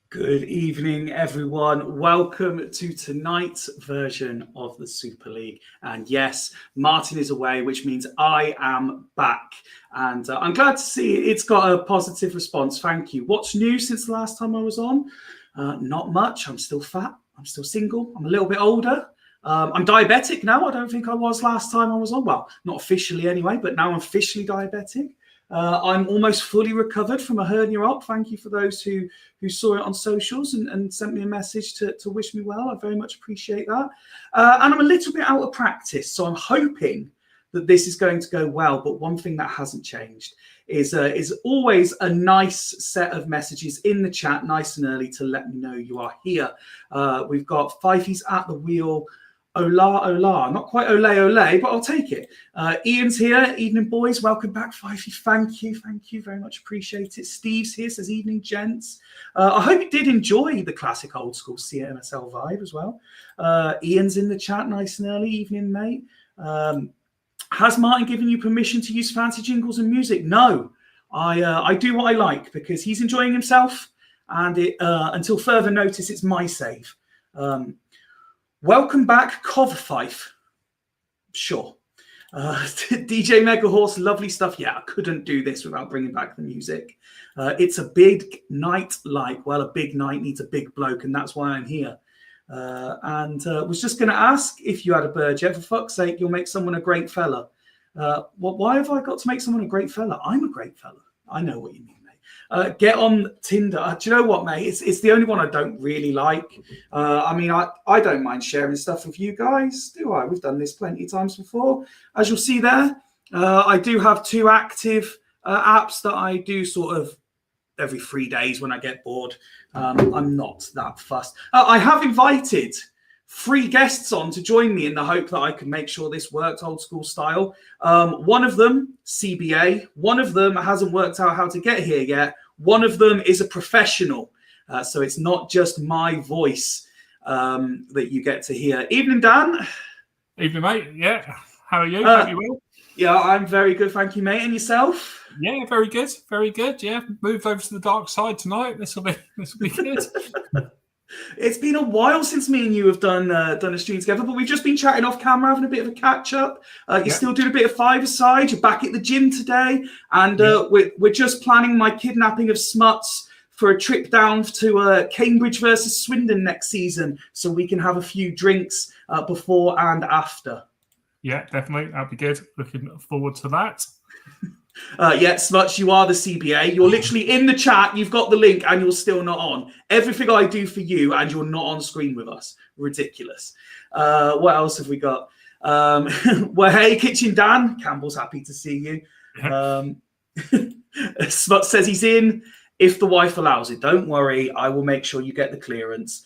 Good evening, everyone. Welcome to tonight's version of the Super League. And yes, Martin is away, which means I am back. And I'm glad to see it's got a positive response. Thank you. What's new since the last time I was on? Not much. I'm still fat. I'm still single. I'm a little bit older. I'm diabetic now. I don't think I was last time I was on. Well, not officially anyway, but now I'm officially diabetic. I'm almost fully recovered from a hernia op. Thank you for those who saw it on socials and sent me a message to wish me well. I very much appreciate that. And I'm a little bit out of practice, so I'm hoping that this is going to go well. But one thing that hasn't changed is always a nice set of messages in the chat, nice and early, to let me know you are here. We've got Fyfie's at the wheel. Ola, not quite ole, but I'll take it. Ian's here. Evening, boys. Welcome back, Fyfie. Thank you very much. Appreciate it. Steve's here, says evening, gents. I hope you did enjoy the classic old school CMSL vibe as well. Ian's in the chat, nice and early. Evening, mate. Has Martin given you permission to use fancy jingles and music? No, I do what I like because he's enjoying himself, and until further notice, it's my save. Welcome back, Fyfie. Sure. DJ Mega Horse, lovely stuff. Yeah, I couldn't do this without bringing back the music. It's a big night well, a big night needs a big bloke, and that's why I'm here. And was just going to ask if you had a bird yet. For fuck's sake, you'll make someone a great fella. Why have I got to make someone a great fella? I'm a great fella. I know what you mean. Get on Tinder. Do you know what, mate? It's the only one I don't really like. I mean, I don't mind sharing stuff with you guys, do I? We've done this plenty of times before. As you'll see there, I do have 2 active apps that I do sort of every 3 days when I get bored. I'm not that fussed. I have invited 3 guests on to join me in the hope that I can make sure this works old school style. One of them, CBA. One of them hasn't worked out how to get here yet. One of them is a professional. So it's not just my voice that you get to hear. Evening, Dan. Evening, mate. Yeah. How are you? Hope you well? Yeah, I'm very good. Thank you, mate. And yourself? Yeah, very good. Very good. Yeah. Moved over to the dark side tonight. This will be good. It's been a while since me and you have done a stream together, but we've just been chatting off camera, having a bit of a catch up. You're still doing a bit of five-a-side. You're back at the gym today, and we're just planning my kidnapping of Smuts for a trip down to Cambridge versus Swindon next season so we can have a few drinks before and after? Yeah, definitely. That'd be good. Looking forward to that. Smuts, you are the CBA. You're literally in the chat. You've got the link and you're still not on. Everything I do for you and you're not on screen with us. Ridiculous. What else have we got? Well, hey, Kitchen Dan. Campbell's happy to see you. Smuts says he's in if the wife allows it. Don't worry. I will make sure you get the clearance.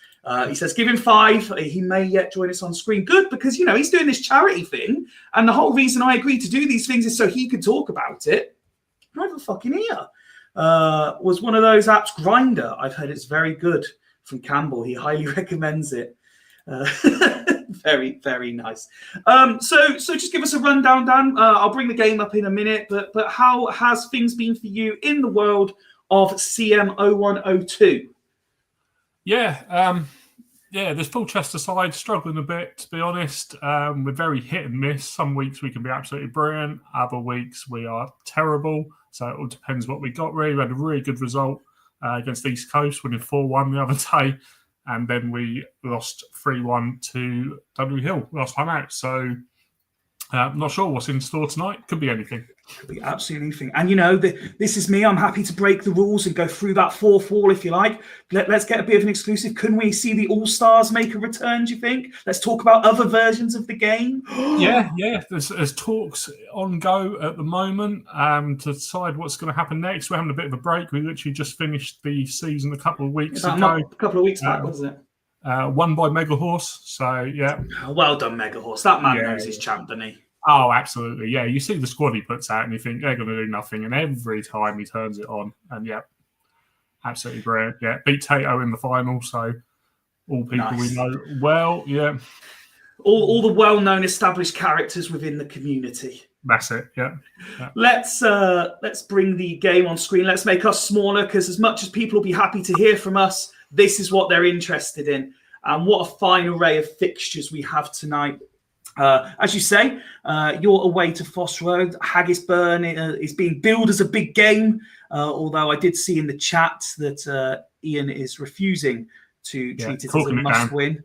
He says, give him 5. He may yet join us on screen. Good, because, he's doing this charity thing. And the whole reason I agreed to do these things is so he could talk about it. Right over fucking here. Was one of those apps, Grinder. I've heard it's very good from Campbell. He highly recommends it. Very, very nice. So just give us a rundown, Dan. I'll bring the game up in a minute. But how has things been for you in the world of CM0102? Yeah, this Fulchester side struggling a bit, to be honest. We're very hit and miss. Some weeks we can be absolutely brilliant. Other weeks we are terrible. So it all depends what we got, really. We had a really good result against East Coast, winning 4-1 the other day. And then we lost 3-1 to W Hill last time out. So I'm not sure what's in store tonight. Could be anything. Could be absolutely anything. And, this is me. I'm happy to break the rules and go through that fourth wall, if you like. Let's get a bit of an exclusive. Can we see the All-Stars make a return, do you think? Let's talk about other versions of the game. Yeah. There's talks on go at the moment to decide what's going to happen next. We're having a bit of a break. We literally just finished the season a couple of weeks ago. A couple of weeks back, wasn't it? Won by Mega Horse. So, yeah. Well done, Mega Horse. That man knows his champ, doesn't he? Oh, absolutely. Yeah, you see the squad he puts out and you think they're going to do nothing. And every time he turns it on. And, absolutely brilliant. Yeah, beat Tato in the final. So, all people we know well. Yeah. All the well-known established characters within the community. That's it, yeah. Let's bring the game on screen. Let's make us smaller because as much as people will be happy to hear from us, this is what they're interested in. And what a fine array of fixtures we have tonight. As you say, you're away to Foss Road. Haggis Burn is being billed as a big game, although I did see in the chat that Ian is refusing to treat it as a must-win.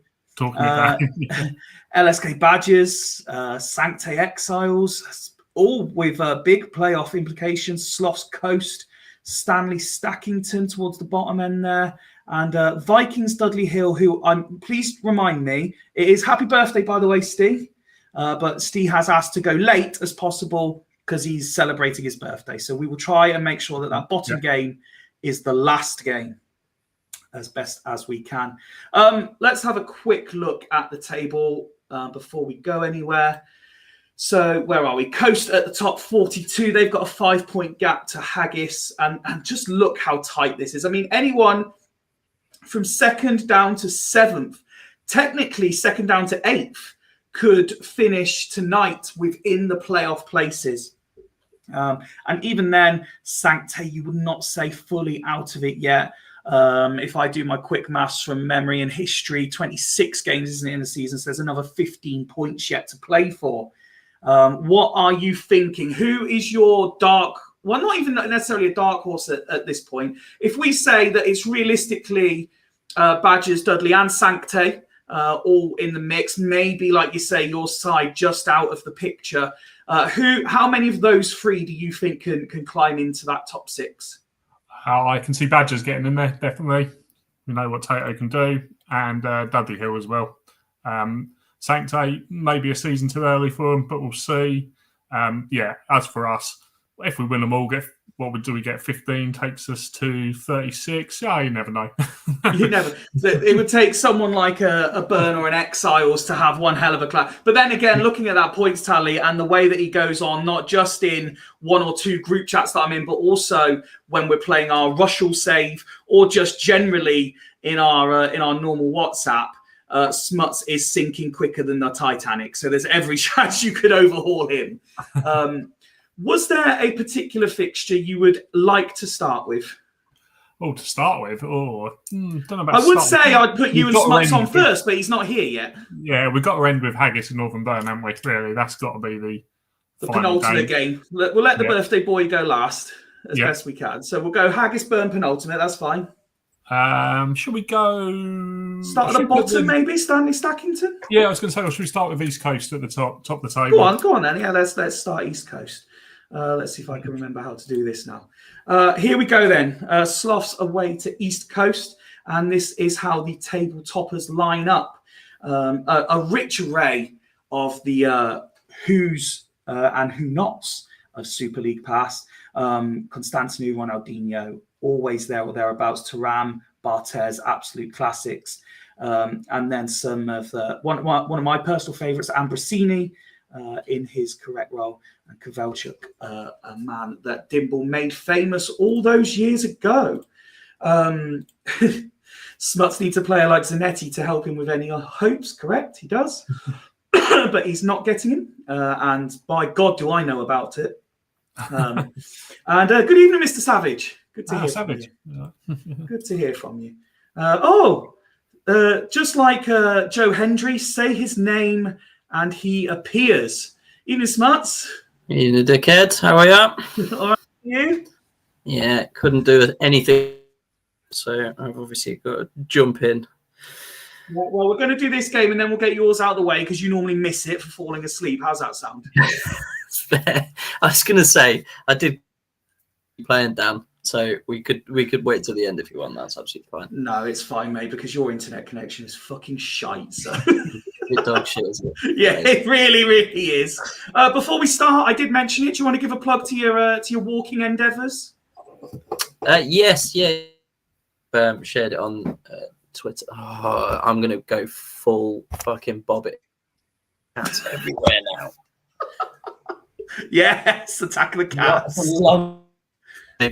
LSK Badgers, Sancte Exiles, all with big playoff implications. Sloths Coast, Stanley Stackington towards the bottom end there. And Vikings Dudley Hill, who please remind me, it is happy birthday, by the way, Steve. But Steve has asked to go late as possible because he's celebrating his birthday. So we will try and make sure that bottom game is the last game as best as we can. Let's have a quick look at the table before we go anywhere. So where are we? Coast at the top, 42. They've got a 5-point gap to Haggis. And just look how tight this is. I mean, anyone from 2nd down to 7th, technically 2nd down to 8th, could finish tonight within the playoff places. And even then, Sancte, you would not say fully out of it yet. If I do my quick maths from memory and history, 26 games, isn't it, in the season? So there's another 15 points yet to play for. What are you thinking? Who is your dark... Well, not even necessarily a dark horse at this point. If we say that it's realistically Badgers, Dudley and Sancte, all in the mix, maybe, like you say, your side just out of the picture. How many of those 3 do you think can climb into that top 6? I can see Badgers getting in there, definitely. We know what Tato can do, and Dudley Hill as well. Sancte, maybe a season too early for him, but we'll see. As for us, if we win them all, do we get 15? Takes us to 36. Yeah, you never know. You never. It would take someone like a Burn or an Exiles to have one hell of a class. But then again, looking at that points tally and the way that he goes on, not just in 1 or 2 group chats that I'm in, but also when we're playing our Rushall save or just generally in our normal WhatsApp, Smuts is sinking quicker than the Titanic. So there's every chance you could overhaul him. Was there a particular fixture you would like to start with? Oh, to start with? Don't know about I would say I'd put you and Smuts on first, but he's not here yet. Yeah, we've got to end with Haggis and Northern Burn, haven't we? Really, that's got to be the penultimate game. We'll let the birthday boy go last. as best we can. So we'll go Haggisburn penultimate. That's fine. Should we go start at the bottom, maybe Stanley Stackington? Yeah, I was going to say, or should we start with East Coast at the top of the table? Go on then. Yeah, let's start East Coast. Let's see if I can remember how to do this now. Here we go then. Sloths away to East Coast, and this is how the table toppers line up. A rich array of the who's and who nots of Super League past. Constantinu, Ronaldinho, always there or thereabouts. Thuram, Barthez, absolute classics. And then some of one of my personal favourites, Ambrosini, in his correct role, and Kovalchuk, a man that Dimble made famous all those years ago. Smuts needs a player like Zanetti to help him with any hopes, correct? He does. But he's not getting him. And by God, do I know about it. And good evening, Mr. Savage. Good to hear Savage. From you. Good to hear from you. Just like Joe Hendry, say his name and he appears. Evening, Smuts. Evening, dickhead. How are you? All right, you? Yeah, couldn't do anything. So I've obviously got to jump in. Well, we're going to do this game and then we'll get yours out of the way because you normally miss it for falling asleep. How's that sound? It's fair. I was going to say, I did playing Dan, so we could wait till the end if you want. That's absolutely fine. No, it's fine, mate, because your internet connection is fucking shite. So. It's dog shit, isn't it? Yeah, it really, really is. Before we start, I did mention it. Do you want to give a plug to your walking endeavours? Yes, yeah. Shared it on Twitter. Oh, I'm gonna go full fucking bobbit. Cats everywhere now. Yes, attack the cats. Long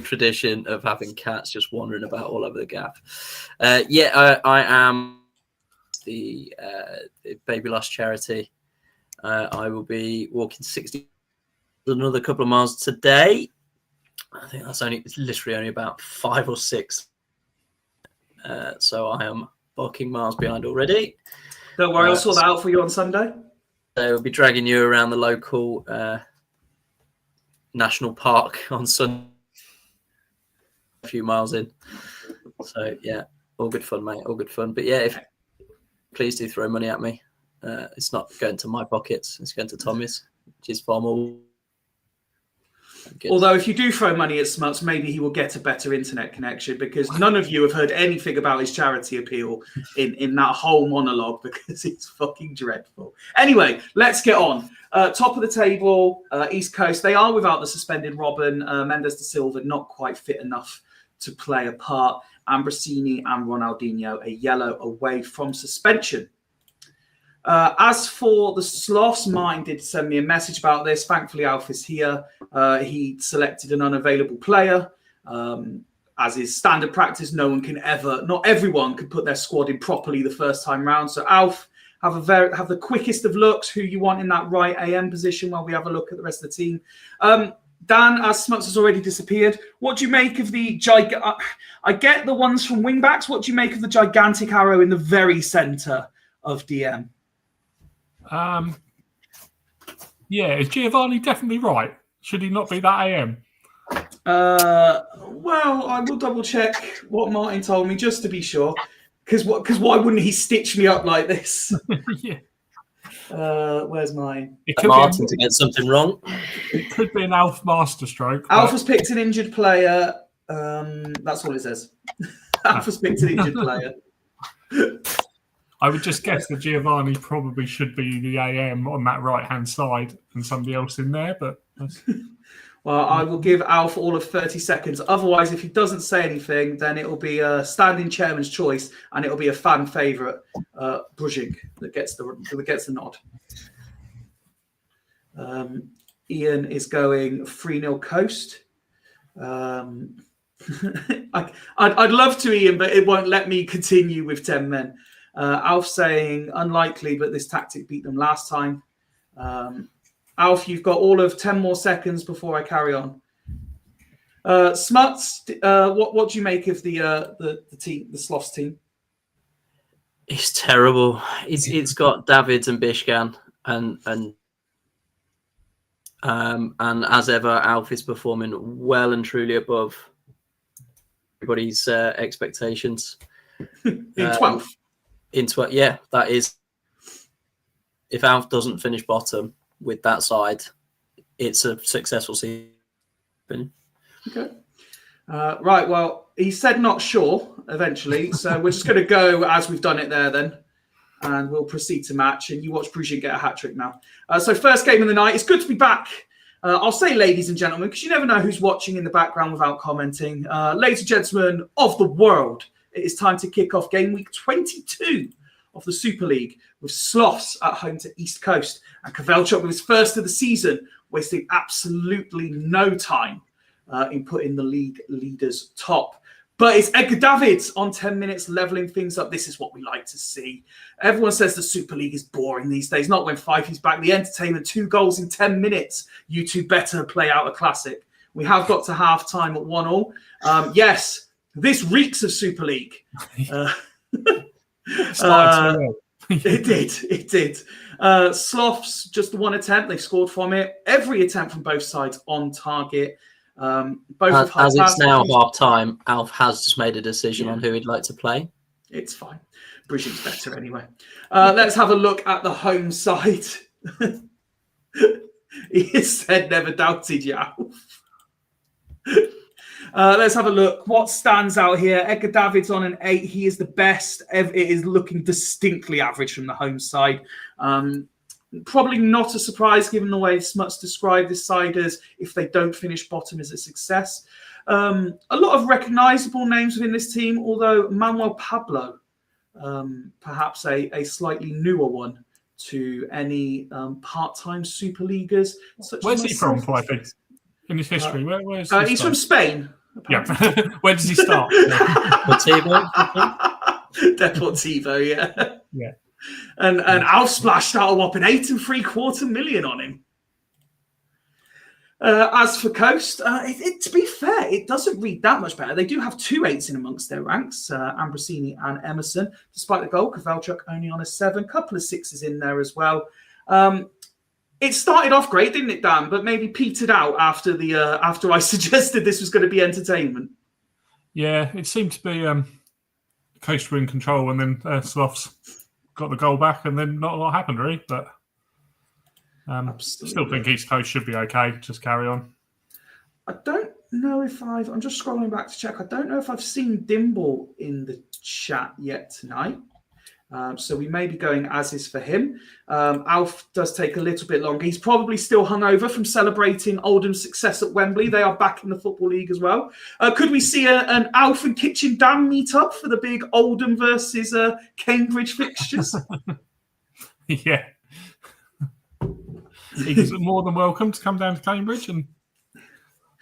tradition of having cats just wandering about all over the gaff. I am the Baby Lost charity. I will be walking 60 another couple of miles today. I think it's literally only about 5 or 6. So I am bucking miles behind already. Don't worry, I'll sort that out for you on Sunday. So we'll be dragging you around the local national park on Sunday, a few miles in. So yeah, all good fun, mate. All good fun. But yeah, please do throw money at me. It's not going to my pockets. It's going to Tommy's, which is far more. Although if you do throw money at Smuts, maybe he will get a better internet connection because none of you have heard anything about his charity appeal in that whole monologue because it's fucking dreadful. Anyway, let's get on. Top of the table, East Coast. They are without the suspended Robin. Mendes de Silva not quite fit enough to play a part. Ambrosini and Ronaldinho a yellow away from suspension. As for the Sloths, mine did send me a message about this. Thankfully, Alf is here. He selected an unavailable player. As is standard practice, not everyone could put their squad in properly the first time round. So Alf, have the quickest of looks who you want in that right AM position while we have a look at the rest of the team. Dan, as Smuts has already disappeared, what do you make of the I get the ones from wingbacks. What do you make of the gigantic arrow in the very centre of DM? Is Giovanni definitely right? Should he not be that AM? Well, I will double check what Martin told me just to be sure. Because why wouldn't he stitch me up like this? Yeah. Where's mine? It could Martin to get something wrong. It could be an Alf masterstroke. Alf has picked an injured player. That's all it says. Alf has picked an injured player. I would just guess that Giovanni probably should be the AM on that right-hand side and somebody else in there. But well, I will give Alf all of 30 seconds. Otherwise, if he doesn't say anything, then it will be a standing chairman's choice, and it will be a fan favourite, Brujik, that gets the nod. Ian is going 3-0 Coast. I'd love to, Ian, but it won't let me continue with 10 men. Alf saying unlikely, but this tactic beat them last time. Alf, you've got all of 10 more seconds before I carry on. Smuts, what do you make of the team, the Sloths team? It's terrible. It's got Davids and Bishkan, and And as ever, Alf is performing well and truly above everybody's expectations. In 12th. Yeah, that is. If Alf doesn't finish bottom with that side, it's a successful season. Okay. Right, well, he said not sure eventually, so we're just going to go as we've done it there then, and we'll proceed to match, and you watch Bruges get a hat-trick now. So first game of the night, it's good to be back. I'll say ladies and gentlemen, because you never know who's watching in the background without commenting. Ladies and gentlemen of the world, it is time to kick off game week 22 of the Super League with Sloths at home to East Coast, and Kovalchuk with his first of the season, wasting absolutely no time in putting the league leaders top. But it's Edgar Davids on 10 minutes, levelling things up. This is what we like to see. Everyone says the Super League is boring these days. Not when Fyfie's back. The entertainment, 2 goals in 10 minutes. You two better play out a classic. We have got to half-time at 1-1. Yes, this reeks of Super League. It did. Sloths, just the one attempt. They scored from it. Every attempt from both sides on target. Both as it's now half time, Alf has just made a decision on who he'd like to play. It's fine. Brigitte's better anyway. Let's have a look at the home side. He said never doubted you, Alf. Let's have a look. What stands out here? Edgar Davids on an 8. He is the best. It is looking distinctly average from the home side. Probably not a surprise given the way Smuts described this side as if they don't finish bottom is a success. A lot of recognisable names within this team, although Manuel Pablo, perhaps a slightly newer one to any part-time Super Leaguers. Where's he from, Fyfie? In his history, where's he's from Spain. Apparently. Yeah. Where does he start? Deportivo, yeah. Yeah. And Alf splashed out a whopping 8.75 million on him. As for Coast, to be fair, it doesn't read that much better. They do have 2 8s in amongst their ranks, Ambrosini and Emerson. Despite the goal, Kovalchuk only on a 7. Couple of 6s in there as well. It started off great, didn't it, Dan? But maybe petered out after I suggested this was going to be entertainment. Yeah, it seemed to be Coast were in control, and then Sloths got the goal back, and then not a lot happened, really. But still think East Coast should be okay. Just carry on. I don't know if I'm just scrolling back to check. I don't know if I've seen Dimble in the chat yet tonight. So we may be going as is for him. Alf does take a little bit longer. He's probably still hungover from celebrating Oldham's success at Wembley. They are back in the Football League as well. Could we see an Alf and Kitchen Dan meet up for the big Oldham versus Cambridge fixtures? Yeah. He's more than welcome to come down to Cambridge and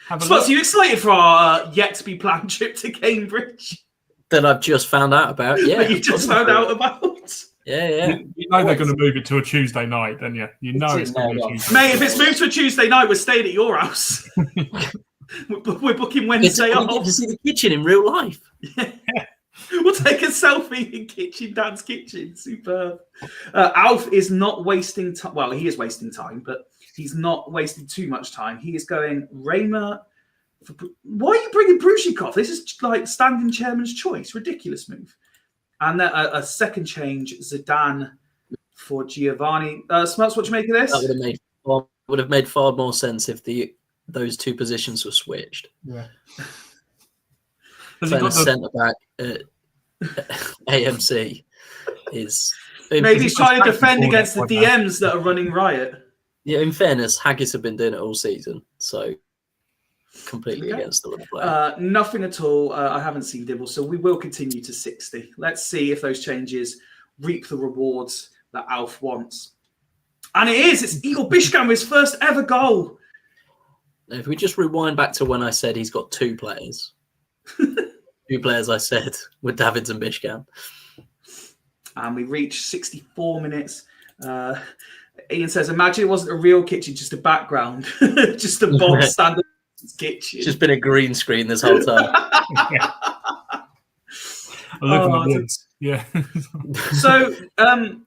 have a look. Are you excited for our yet-to-be-planned trip to Cambridge? That I've just found out about. Yeah, that you just found out about. Yeah. You know they're going to move it to a Tuesday night, don't you? You know it's going to be a Tuesday. Mate, if it's moved to a Tuesday night, we're staying at your house. We're booking Wednesday off. To see the kitchen in real life. Yeah. We'll take a selfie in Dan's kitchen. Superb. Alf is not wasting time. Well, he is wasting time, but he's not wasting too much time. He is going Raymer. Why are you bringing Brushikov? This is like standing chairman's choice. Ridiculous move. And a second change, Zidane for Giovanni. Smuts, what do you make of this? That would have made far more sense if those 2 positions were switched. Yeah. Playing a centre back at AMC is maybe he's trying to defend against the DMs that are running riot. Yeah, in fairness, Haggis have been doing it all season, so. Completely against the play. Nothing at all. I haven't seen Dibble, so we will continue to 60. Let's see if those changes reap the rewards that Alf wants. And it's Igor Bishkan with his first ever goal. If we just rewind back to when I said he's got 2 players. 2 players I said were Davids and Bishkan. And we reach 64 minutes. Ian says, imagine it wasn't a real kitchen, just a background. Just a bog standard. Kitchen. It's just been a green screen this whole time. Yeah. So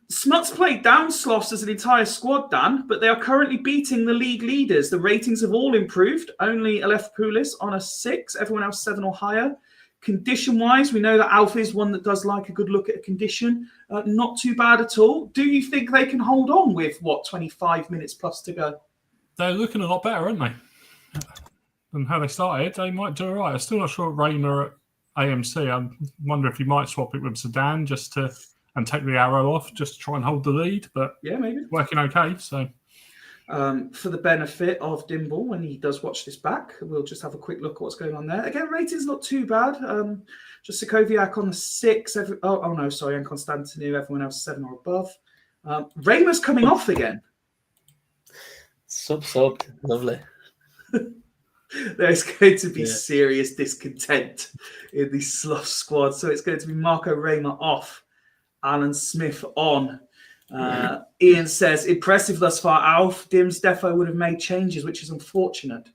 Smuts played down Sloths as an entire squad, Dan, but they are currently beating the league leaders. The ratings have all improved. Only Alephopoulos on a 6, everyone else 7 or higher. Condition-wise, we know that Alf is one that does like a good look at a condition. Not too bad at all. Do you think they can hold on with, 25 minutes plus to go? They're looking a lot better, aren't they? Than how they started. They might do all right. I'm still not sure Raymer at AMC. I wonder if you might swap it with Zidane and take the arrow off just to try and hold the lead. But yeah, maybe it's working okay. So for the benefit of Dimble, when he does watch this back, we'll just have a quick look at what's going on there. Again, rating's not too bad. Just Sokoviak on the 6. And Constantinu, everyone else 7 or above. Raymer's coming off again. Sub. Lovely. There's going to be serious discontent in the Sloth squad. So it's going to be Marco Raymer off, Alan Smith on. Ian says, impressive thus far, Alf. Dim's defo would have made changes, which is unfortunate.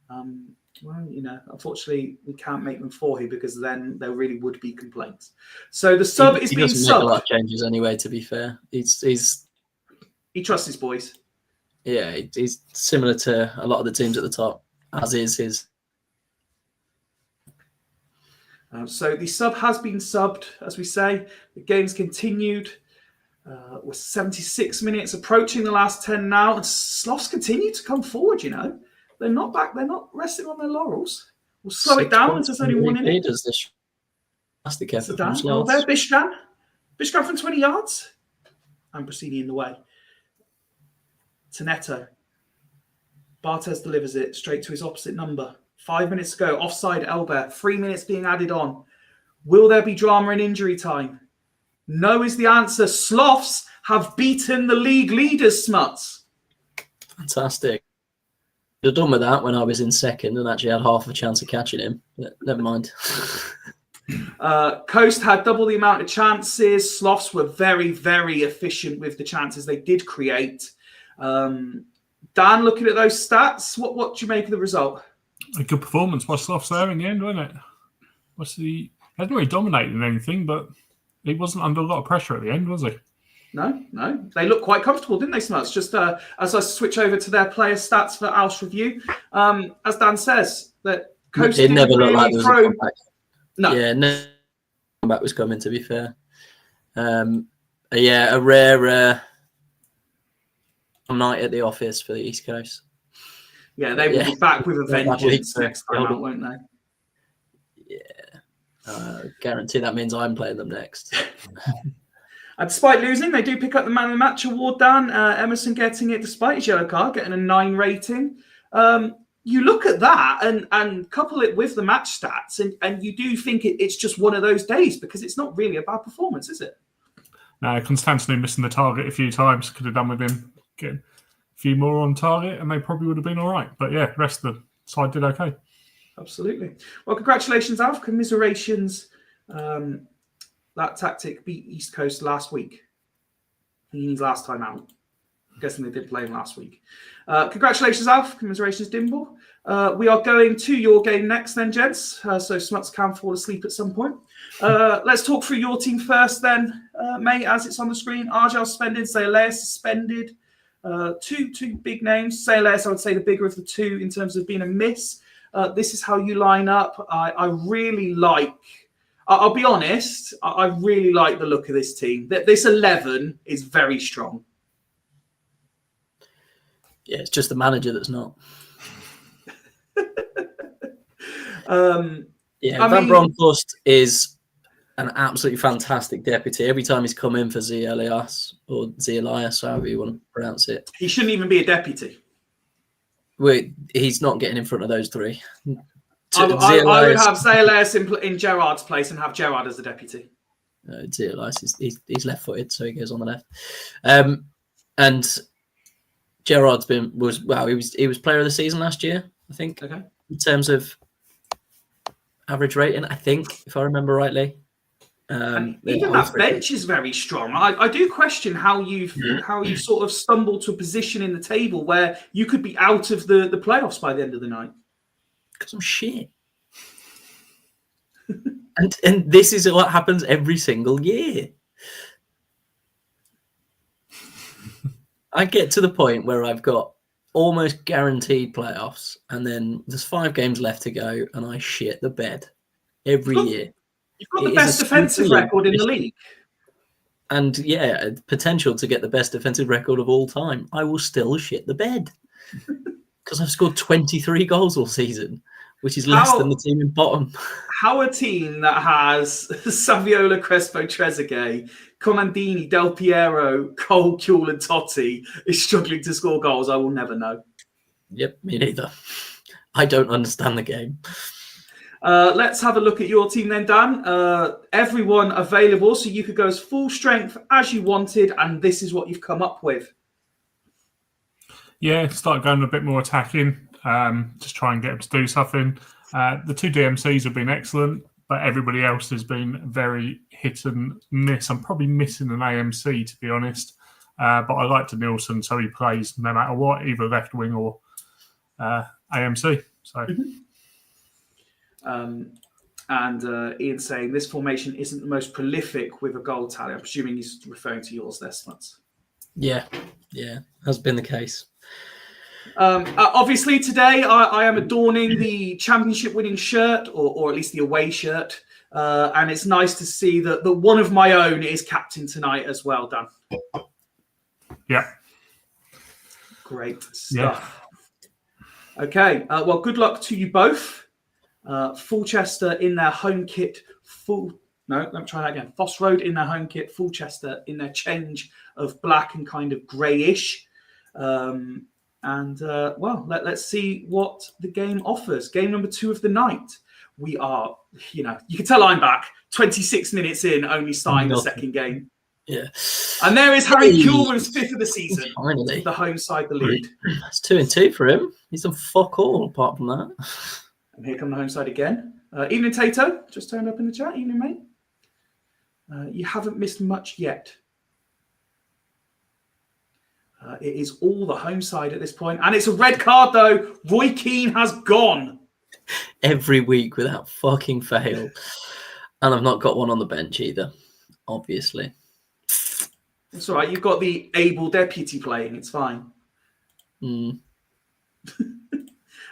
Unfortunately, we can't make them for him because then there really would be complaints. So the sub is being subbed. He doesn't make a lot of changes anyway, to be fair. He trusts his boys. Yeah, he's similar to a lot of the teams at the top, as is his. So the sub has been subbed, as we say. The game's continued. We're 76 minutes, approaching the last 10 now. And Sloths continue to come forward, They're not back. They're not resting on their laurels. We'll slow it down. There's only 1 minute. That's the effort from Sloths. There, Bishkan. Bishkan from 20 yards. And Brasini in the way. Tonetto. Barthez delivers it straight to his opposite number. 5 minutes to go. Offside Elbert. 3 minutes being added on. Will there be drama in injury time? No is the answer. Sloths have beaten the league leaders, Smuts. Fantastic. You're done with that when I was in second and actually had half a chance of catching him. But never mind. Coast had double the amount of chances. Sloths were very, very efficient with the chances they did create. Dan, looking at those stats, what do you make of the result? A good performance by Sloths there in the end, wasn't it? He hasn't really dominated anything, but he wasn't under a lot of pressure at the end, was he? No. They looked quite comfortable, didn't they, Smuts? Just as I switch over to their player stats for Alf's review, as Dan says, that Coast it never looked like there was a comeback. No. Yeah, no comeback was coming, to be fair. A rare night at the office for the East Coast. Yeah, they will be back with a vengeance next time out, won't they? Yeah. Guarantee that means I'm playing them next. And despite losing, they do pick up the Man of the Match award, Dan. Emerson getting it despite his yellow card, getting a 9 rating. You look at that and couple it with the match stats, and you do think it's just one of those days because it's not really a bad performance, is it? No, Constantino missing the target a few times. Could have done with him getting a few more on target and they probably would have been all right. But yeah, the rest of the side did okay. Absolutely. Well, congratulations, Alf. Commiserations. That tactic beat East Coast last week. He means last time out. I'm guessing they did play him last week. Congratulations, Alf. Commiserations, Dimble. We are going to your game next then, gents. So Smuts can fall asleep at some point. Let's talk through your team first then, mate, as it's on the screen. Argyle suspended, Sayalea suspended. Two big names. Sayalea, I would say the bigger of the two in terms of being a miss. This is how you line up. I really like... I'll be honest, I really like the look of this team. This 11 is very strong. Yeah, it's just the manager that's not. Van Bronckhorst is an absolutely fantastic deputy. Every time he's come in for Elias, however you want to pronounce it. He shouldn't even be a deputy. He's not getting in front of those three. I would have Zaylas in Gerard's place and have Gerard as the deputy. Elias, he's left-footed, so he goes on the left. And Gerard's he was player of the season last year, I think. Okay. In terms of average rating, I think, if I remember rightly. Even that bench is very strong. I do question how you sort of stumbled to a position in the table where you could be out of the playoffs by the end of the night. Because I'm shit. And this is what happens every single year. I get to the point where I've got almost guaranteed playoffs, and then there's 5 games left to go, and I shit the bed every year. You've got the best defensive record in the league. And yeah, potential to get the best defensive record of all time. I will still shit the bed because I've scored 23 goals all season, which is less than the team in bottom. How a team that has Saviola, Crespo, Trezeguet, Comandini, Del Piero, Cole, Kuhl, and Totti is struggling to score goals, I will never know. Yep, me neither. I don't understand the game. Let's have a look at your team then, Dan. Everyone available, so you could go as full strength as you wanted, and this is what you've come up with. Yeah, start going a bit more attacking. Just try and get them to do something. The 2 DMCs have been excellent, but everybody else has been very hit and miss. I'm probably missing an AMC, to be honest. But I like to Nielsen, so he plays no matter what, either left wing or AMC. So. And Ian saying this formation isn't the most prolific with a goal tally. I'm presuming he's referring to yours there, Smuts. Yeah, has been the case. Obviously, today I am adorning the championship-winning shirt, or at least the away shirt, and it's nice to see that one of my own is captain tonight as well, Dan. Yeah. Great stuff. Yeah. Okay, well, good luck to you both. Fulchester in their home kit. Let me try that again. Foss Road in their home kit. Fulchester in their change of black and kind of greyish. Let's see what the game offers. Game number 2 of the night. We are, you can tell I'm back. 26 minutes in, only starting the second game. Yeah. And there is Harry Kuhlman's 5th of the season. Finally. The home side, the lead. That's 2-2 for him. He's done fuck all apart from that. And here come the home side again. Evening, Tato. Just turned up in the chat. Evening, mate. You haven't missed much yet. It is all the home side at this point. And it's a red card, though. Roy Keane has gone. Every week without fucking fail. And I've not got one on the bench either, obviously. It's all right. You've got the able deputy playing. It's fine. Dan,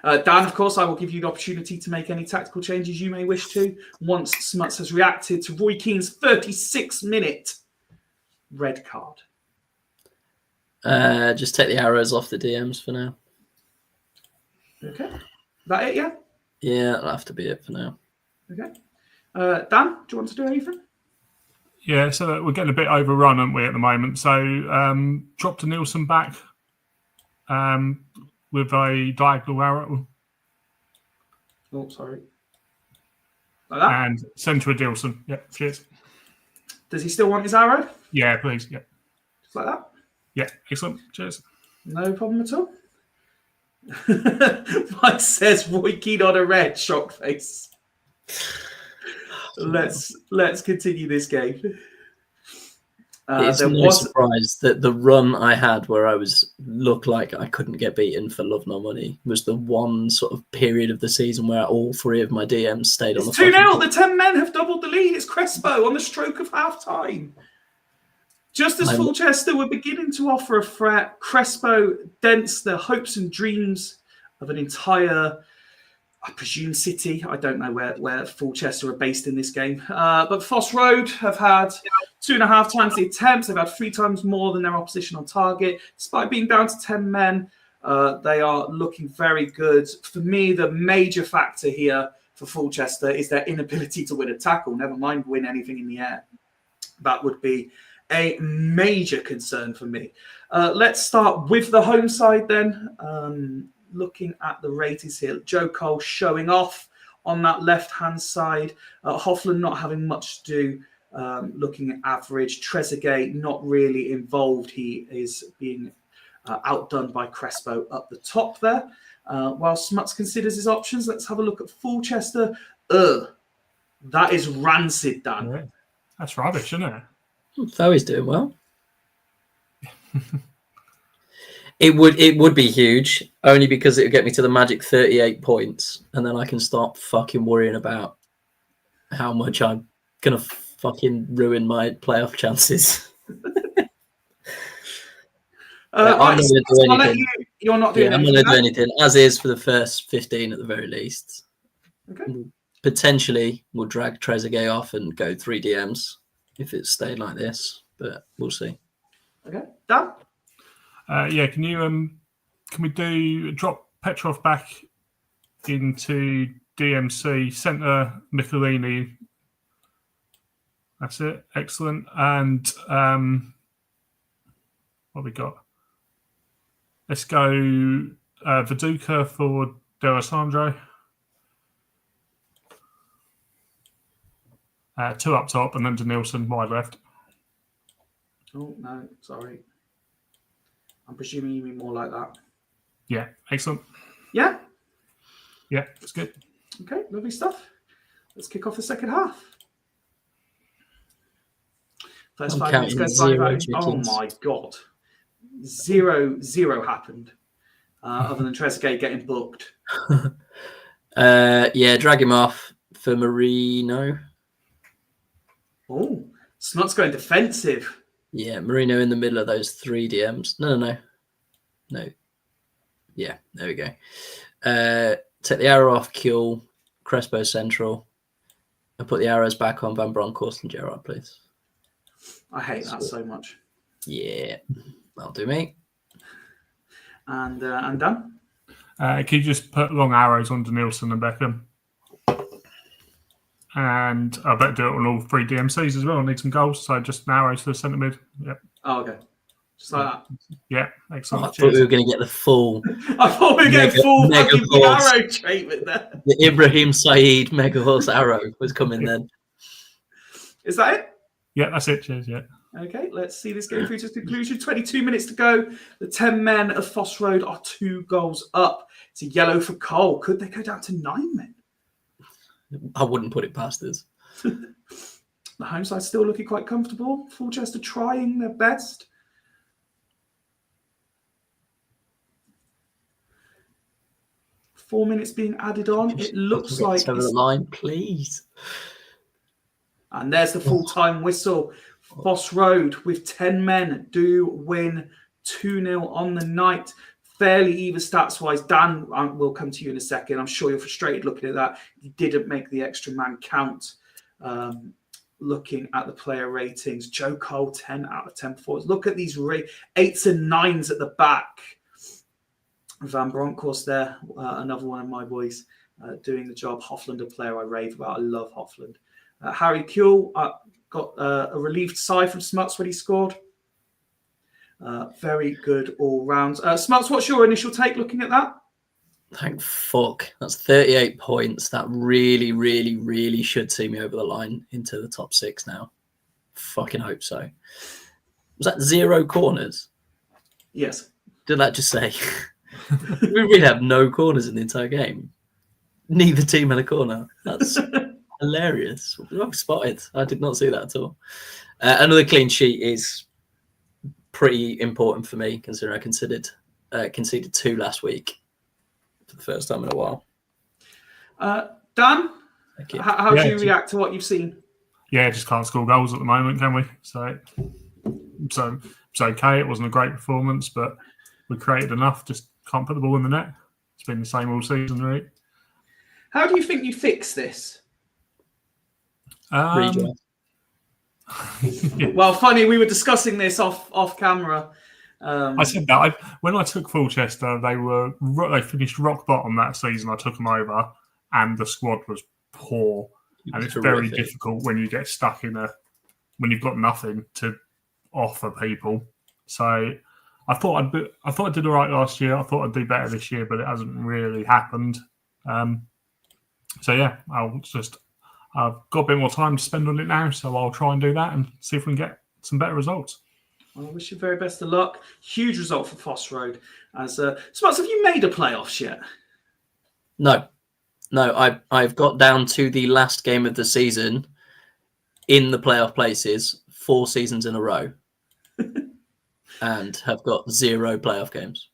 of course, I will give you the opportunity to make any tactical changes you may wish to once Smuts has reacted to Roy Keane's 36-minute red card. Just take the arrows off the DMs for now. Okay. That it, yeah? Yeah, that'll have to be it for now. Okay. Dan, do you want to do anything? Yeah, so we're getting a bit overrun, aren't we, at the moment? So drop to Nielsen back with a diagonal arrow. Oh, sorry. Like that? And send to a Nielsen. Yeah, cheers. Does he still want his arrow? Yeah, please. Yeah. Just like that? Yeah, excellent. Cheers. No problem at all. Mike says Roy Keane on a red, shock face. Let's continue this game. It's no surprise that the run I had where I looked like I couldn't get beaten for love nor money was the one sort of period of the season where all 3 of my DMs stayed on the 2-0. The 10 men have doubled the lead. It's Crespo on the stroke of half-time. Just as Fulchester were beginning to offer a threat, Crespo dents the hopes and dreams of an entire, I presume, city. I don't know where Fulchester are based in this game. But Foss Road have had 2.5 times the attempts. They've had 3 times more than their opposition on target. Despite being down to 10 men, they are looking very good. For me, the major factor here for Fulchester is their inability to win a tackle, never mind win anything in the air. That would be a major concern for me. Let's start with the home side then. Looking at the ratings here, Joe Cole showing off on that left-hand side. Hoffland not having much to do, looking at average. Trezeguet not really involved. He is being outdone by Crespo up the top there. While Smuts considers his options, let's have a look at Fulchester. That is rancid, Dan. Yeah. That's rubbish, isn't it? Fyfie's doing well. It would be huge, only because it would get me to the magic 38 points, and then I can start fucking worrying about how much I'm gonna fucking ruin my playoff chances. I'm not going to do anything. You're not doing I'm anything. not going to do anything, as is for the first 15 at the very least. Okay. Potentially, we'll drag Trezeguet off and go 3 DMs if it's stayed like this, but we'll see. Okay, Dan? Can we drop Petrov back into DMC, centre Michelini? That's it. Excellent. And what have we got? Let's go Viduka for D'Alessandro. 2 up top and then Denilson wide left. Oh, no, sorry. I'm presuming you mean more like that. Yeah, excellent. Yeah? Yeah, that's good. Okay, lovely stuff. Let's kick off the second half. First 5 minutes goes by. Oh my God. 0-0 happened. Other than Trezeguet getting booked. Drag him off for Marino. Oh, Snot's going defensive. Yeah, Marino in the middle of those 3 DMs. No. Yeah, there we go. Take the arrow off Kuhl, Crespo central. And put the arrows back on Van Bronckhorst and Gerrard, please. I hate that so much. Yeah, that'll do me. And Dan? Can you just put long arrows on Denilson and Beckham? And I better do it on all 3 DMCs as well. I need some goals, so just arrows to the centre mid. Yep. Oh, okay. Just like that. Yeah, excellent. I thought we were going to get the full. I thought we were getting full fucking arrow treatment there. The Ibrahim Saeed Mega Horse arrow was coming then. Is that it? Yeah, that's it. Cheers. Yeah. Okay, let's see this game through to its conclusion. 22 minutes to go. The 10 men of Foss Road are 2 goals up. It's a yellow for Cole. Could they go down to 9 men? I wouldn't put it past us. The home side still looking quite comfortable. Fulchester trying their best. Four minutes being added on. It looks like over the line, please. And there's the full-time whistle. Foss Road with 10 men do win 2-0 on the night. Fairly even stats-wise. Dan, we'll come to you in a second. I'm sure you're frustrated looking at that. You didn't make the extra man count. Looking at the player ratings. Joe Cole, 10 out of 10 performance. Look at these 8s and 9s at the back. Van Bronckhorst there, another one of my boys doing the job. Hoffland, a player I rave about. I love Hoffland. Harry Kuhl got a relieved sigh from Smuts when he scored. Very good all round. Smuts, what's your initial take looking at that? Thank fuck. That's 38 points. That really, really, really should see me over the line into the top 6 now. Fucking hope so. Was that 0 corners? Yes. Did that just say? We really have no corners in the entire game. Neither team had a corner. That's hilarious. Well spotted. I did not see that at all. Another clean sheet is pretty important for me, considering I conceded 2 last week for the first time in a while. Dan, how do you react to what you've seen? Yeah, just can't score goals at the moment, can we? So it's okay. It wasn't a great performance, but we created enough. Just can't put the ball in the net. It's been the same all season, really. How do you think you fix this? Yeah. Well, funny, we were discussing this off camera. I said that when I took Fulchester, they finished rock bottom that season. I took them over, and the squad was poor, and it's very difficult when you get stuck when you've got nothing to offer people. So I thought I did all right last year. I thought I'd do better this year, but it hasn't really happened. So yeah, I've got a bit more time to spend on it now, so I'll try and do that and see if we can get some better results. Well, I wish you very best of luck. Huge result for Foss Road. Smuts, have you made a playoffs yet? No, I've got down to the last game of the season in the playoff places 4 seasons in a row, and have got 0 playoff games.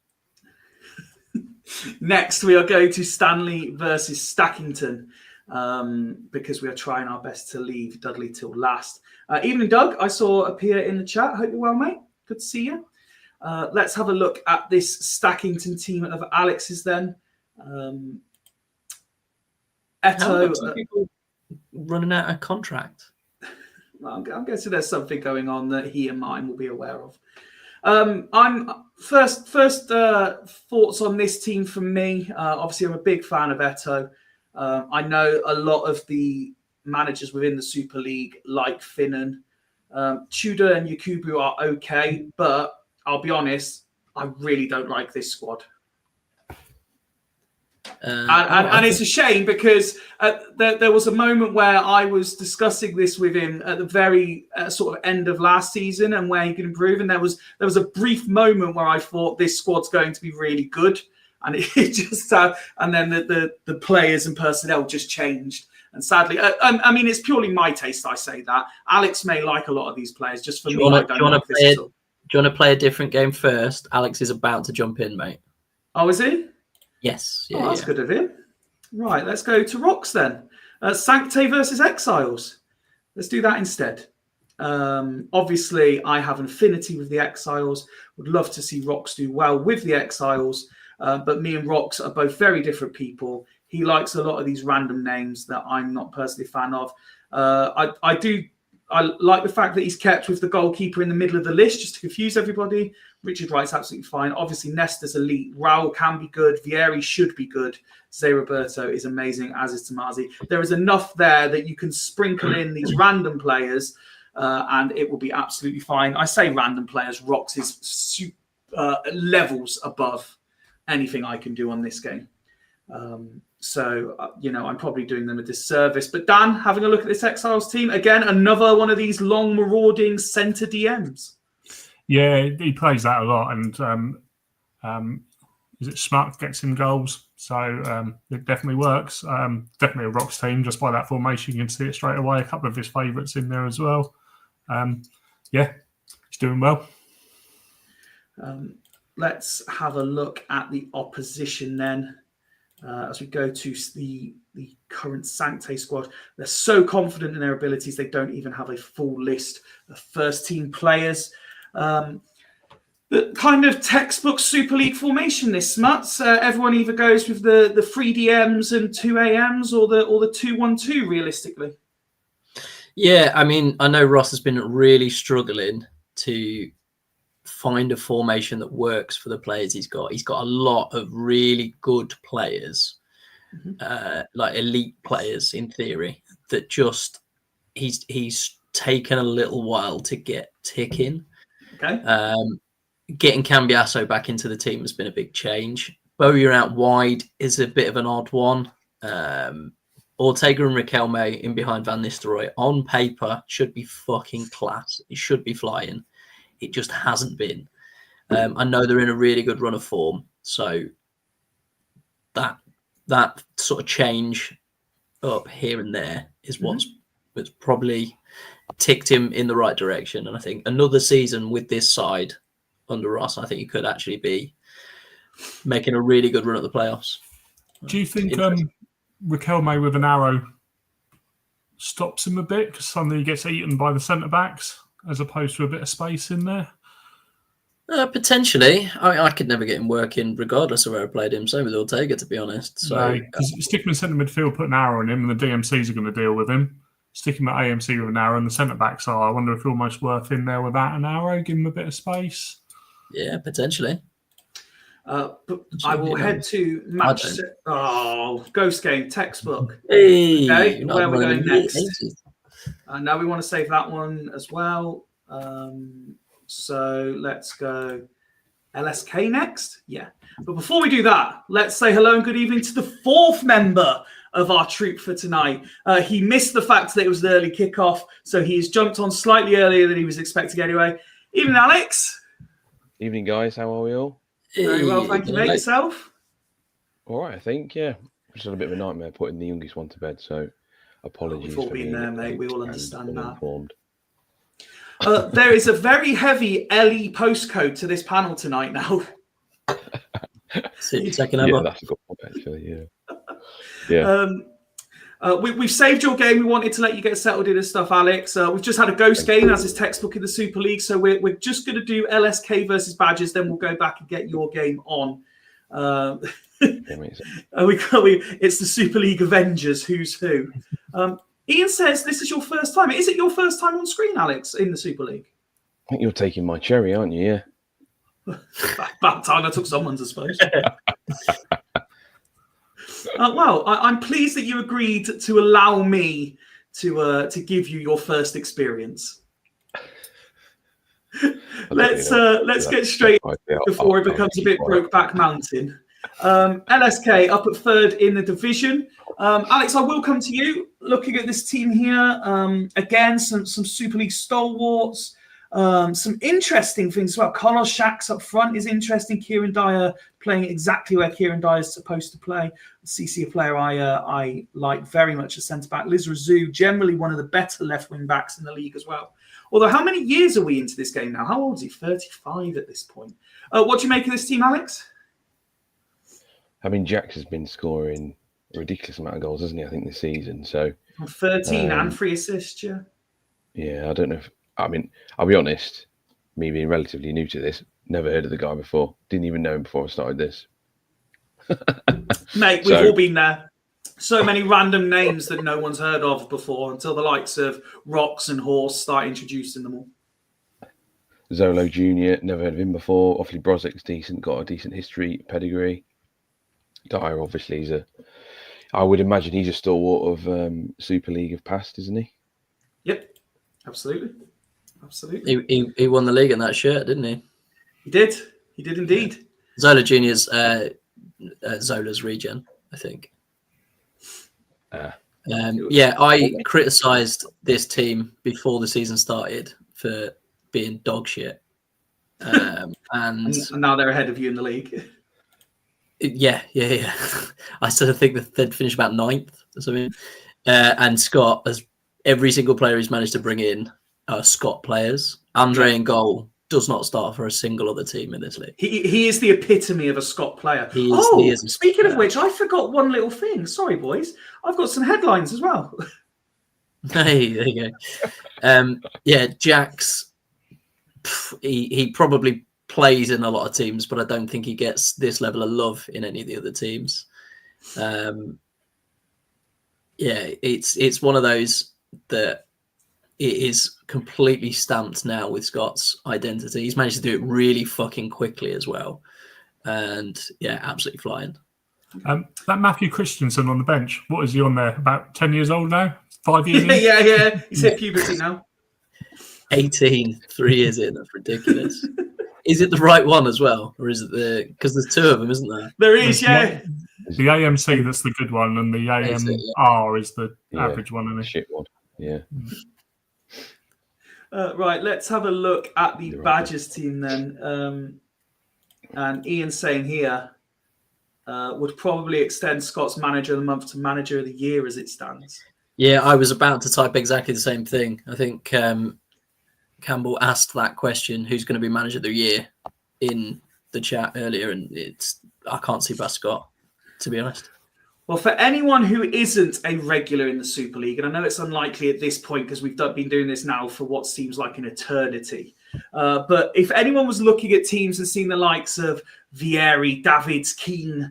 Next, we are going to Stanley versus Stackington. because we are trying our best to leave Dudley till last. Evening, Doug. I saw appear in the chat. Hope you're well, mate. Good to see you. Let's have a look at this Stackington team of Alex's then. Eto. People running out of contract. I'm guessing there's something going on that he and mine will be aware of. I'm first thoughts on this team from me. Obviously, I'm a big fan of Eto. I know a lot of the managers within the Super League like Finnan. Tudor and Yakubu are okay, but I'll be honest, I really don't like this squad. And it's a shame because there was a moment where I was discussing this with him at the very sort of end of last season and where he could improve. And there was a brief moment where I thought this squad's going to be really good, and it just and then the players and personnel just changed. And sadly, I mean, it's purely my taste. I say that Alex may like a lot of these players. Just for me, I don't like this at all. Do you want to play a different game first? Alex is about to jump in, mate. Oh, is he? Yes. Yeah, that's good of him. Right, let's go to Rocks then. Sancte versus Exiles. Let's do that instead. Obviously, I have an affinity with the Exiles. Would love to see Rocks do well with the Exiles. But me and Rocks are both very different people. He likes a lot of these random names that I'm not personally a fan of. I like the fact that he's kept with the goalkeeper in the middle of the list just to confuse everybody. Richard Wright's absolutely fine. Obviously, Nesta's elite. Raul can be good. Vieri should be good. Zé Roberto is amazing, as is Tomazi. There is enough there that you can sprinkle in these random players and it will be absolutely fine. I say random players. Rocks is levels above anything I can do on this game. So, I'm probably doing them a disservice. But Dan, having a look at this Exiles team, again, another one of these long marauding centre DMs. Yeah, he plays that a lot. And is it Schmuck gets him goals? So it definitely works. Definitely a Rocks team. Just by that formation, you can see it straight away. A couple of his favourites in there as well. Yeah, he's doing well. Let's have a look at the opposition then. As we go to the current Sancte squad, they're so confident in their abilities, they don't even have a full list of first-team players. The kind of textbook Super League formation this Smuts. Everyone either goes with the 3 DMs and 2 AMs or the 2-1-2, realistically. Yeah, I mean, I know Ross has been really struggling to find a formation that works for the players he's got. He's got a lot of really good players, like elite players in theory, that just he's taken a little while to get ticking. Okay. Getting Cambiasso back into the team has been a big change. Bowyer out wide is a bit of an odd one. Ortega and Riquelme in behind Van Nistelrooy on paper should be fucking class. It should be flying. It just hasn't been. I know they're in a really good run of form, so that sort of change up here and there is what's probably ticked him in the right direction. And I think another season with this side under Ross, I think he could actually be making a really good run at the playoffs. Do you think Riquelme with an arrow stops him a bit because suddenly he gets eaten by the centre backs as opposed to a bit of space in there? Potentially. I could never get him working regardless of where I played him. Same with Ortega, to be honest. So, because stick him in centre midfield, put an arrow on him, and the DMCs are going to deal with him. Stick him at AMC with an arrow, and the centre backs are. I wonder if almost worth in there without an arrow, give him a bit of space. Yeah, potentially. But I will head to match. Ghost game textbook. Hey, okay, where are we going next? Now we want to save that one as well. So let's go LSK next. Yeah. But before we do that, let's say hello and good evening to the fourth member of our troop for tonight. He missed the fact that it was an early kickoff, so he's jumped on slightly earlier than he was expecting anyway. Evening, Alex. Evening, guys. How are we all? Very well, thank you, mate. Yourself? All right, I think, yeah. Just had a bit of a nightmare putting the youngest one to bed, so apologies. We've all been there, mate. We all understand that. There is a very heavy LE postcode to this panel tonight now. Second yeah, that's a good point, actually, yeah. We've saved your game. We wanted to let you get settled in and stuff, Alex. We've just had a ghost game, as is textbook in the Super League. So we're just going to do LSK versus Badgers. Then we'll go back and get your game on. It's the Super League Avengers, who's who. Ian says this is your first time. Is it your first time on screen, Alex, in the Super League? I think you're taking my cherry, aren't you? Yeah. About time I took someone's, I suppose. Well, I'm pleased that you agreed to allow me to give you your first experience. Let's get straight before it becomes a bit Brokeback Mountain. LSK up at third in the division. Alex, I will come to you. Looking at this team here, again, some Super League stalwarts. Some interesting things as well. Carlos Shacks up front is interesting. Kieran Dyer playing exactly where Kieran Dyer is supposed to play. CC, a player I like very much as centre-back. Liz Razou, generally one of the better left wing-backs in the league as well. Although, how many years are we into this game now? How old is he? 35 at this point. What do you make of this team, Alex? I mean, Jax has been scoring a ridiculous amount of goals, hasn't he? I think this season. So 13 and 3 assists, yeah. Yeah, I don't know. I mean, I'll be honest. Me being relatively new to this, never heard of the guy before. Didn't even know him before I started this. Mate, we've all been there. So many random names that no one's heard of before until the likes of Rox and Horse start introducing them all. Zolo Jr., never heard of him before. Obviously, Brozek's decent, got a decent history, pedigree. Dyer, obviously, I would imagine he's a stalwart of Super League of past, isn't he? Yep, absolutely. He won the league in that shirt, didn't he? He did indeed. Zola Junior's Zola's regen, I think. I criticised this team before the season started for being dog shit, and now they're ahead of you in the league. Yeah. I sort of think that they'd finish about 9th or something. And Scott, as every single player he's managed to bring in are Scott players. Andre in goal does not start for a single other team in this league. He is the epitome of a Scott player. He is speaking of which, I forgot one little thing. Sorry, boys. I've got some headlines as well. Hey, there you go. Jax, he probably plays in a lot of teams, but I don't think he gets this level of love in any of the other teams. It's one of those that it is completely stamped now with Scott's identity. He's managed to do it really fucking quickly as well. And absolutely flying. That Matthew Christensen on the bench, what is he on there? About 10 years old now? 5 years in? Yeah. He's hit puberty now. 18, 3 years in. That's ridiculous. Is it the right one as well? Or is it because there's 2 of them, isn't there? There is, yeah. The AMC, that's the good one, and the AMR is the average one, isn't it? Shit one, yeah. Right, let's have a look at the Badgers team then. And Ian's saying here would probably extend Scott's manager of the month to manager of the year as it stands. Yeah, I was about to type exactly the same thing. I think Campbell asked that question, who's going to be manager of the year, in the chat earlier, and I can't see past Scott, to be honest. Well, for anyone who isn't a regular in the Super League, and I know it's unlikely at this point because we've been doing this now for what seems like an eternity, but if anyone was looking at teams and seeing the likes of Vieri, Davids, Keane,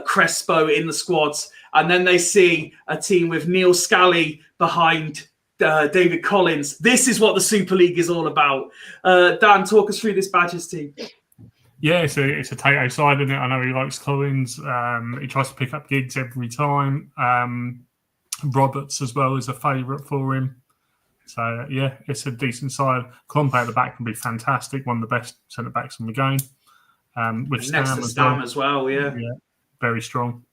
Crespo in the squads, and then they see a team with Neil Scally behind David Collins, this is what the Super League is all about. Dan, talk us through this Badgers team. Yeah, it's a Tato side, isn't it? I know he likes Collins. He tries to pick up gigs every time. Roberts as well is a favourite for him. So, it's a decent side. Klompe at the back can be fantastic. One of the best centre-backs in the game. With Stam as well, yeah. Very strong.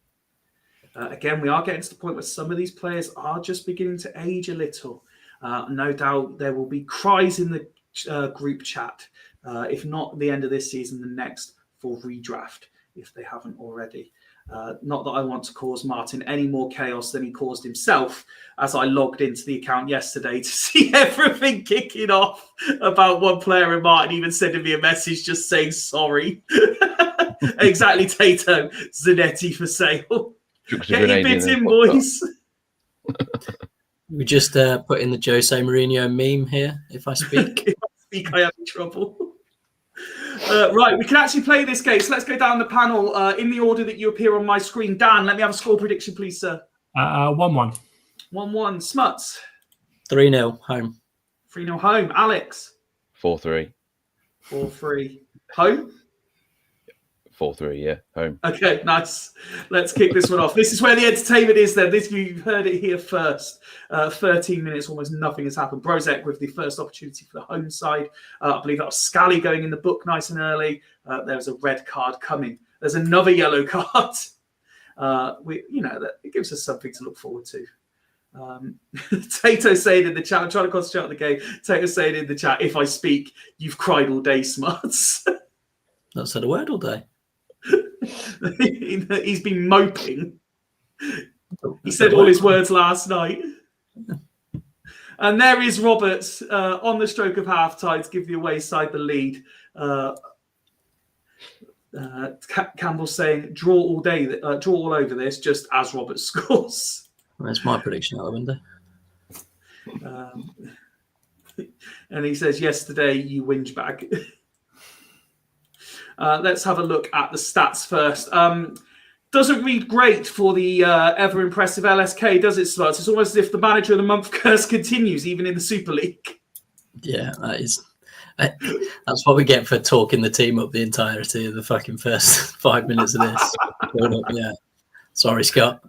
Again, we are getting to the point where some of these players are just beginning to age a little. No doubt there will be cries in the group chat. If not the end of this season, the next for redraft, if they haven't already. Not that I want to cause Martin any more chaos than he caused himself as I logged into the account yesterday to see everything kicking off about one player, and Martin even sending me a message just saying sorry. Exactly, Tato. Zanetti for sale. Get your bids in, boys. We just put in the Jose Mourinho meme here. If I speak, If I speak, I am in trouble. Right, we can actually play this game. So let's go down the panel in the order that you appear on my screen. Dan, let me have a score prediction, please, sir. 1-1. 1-1. Smuts. 3-0 home. 3-0 home. Alex. 4-3. 4-3 home. 4-3, yeah, home. Okay, nice. Let's kick this one off. This is where the entertainment is then. You've heard it here first. 13 minutes, almost nothing has happened. Brozek with the first opportunity for the home side. I believe that was Scally going in the book nice and early. There's a red card coming. There's another yellow card. It gives us something to look forward to. Tato saying in the chat, I'm trying to concentrate on the game. Tato saying in the chat, if I speak, you've cried all day, Smuts. Not said a word all day. He's been moping. He said all his words last night. And there is Roberts on the stroke of half-time to give the away side the lead. Campbell saying draw all day, draw all over this, just as Roberts scores. That's my prediction out the window. And he says, yesterday you whinge bag. Let's have a look at the stats first. Doesn't read great for the ever impressive LSK, does it, Sluts? It's almost as if the manager of the month curse continues, even in the Super League. Yeah, that's what we get for talking the team up the entirety of the fucking first 5 minutes of this. Yeah, sorry, Scott.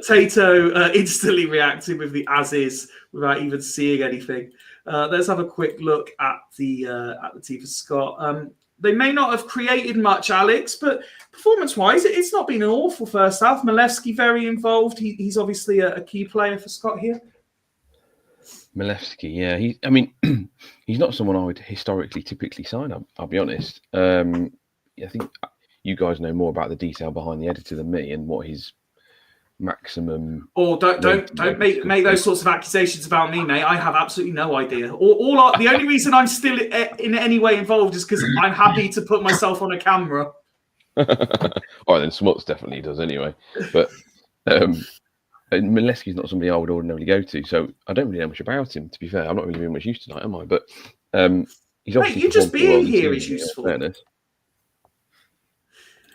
Tato instantly reacted with the as is without even seeing anything. Let's have a quick look at the team for Scott. They may not have created much, Alex, but performance-wise, it's not been an awful first half. Milewski very involved. He's obviously a key player for Scott here. Milewski, yeah. He's not someone I would historically typically sign. I'll be honest. I think you guys know more about the detail behind the editor than me and what his maximum. Or don't make those sorts of accusations about me, mate. I have absolutely no idea. The only reason I'm still in any way involved is because I'm happy to put myself on a camera. All right, then Smuts definitely does anyway. But Milewski's not somebody I would ordinarily go to, so I don't really know much about him. To be fair, I'm not really doing much use tonight, am I? But he's obviously. Mate, you just being here is useful. Fairness.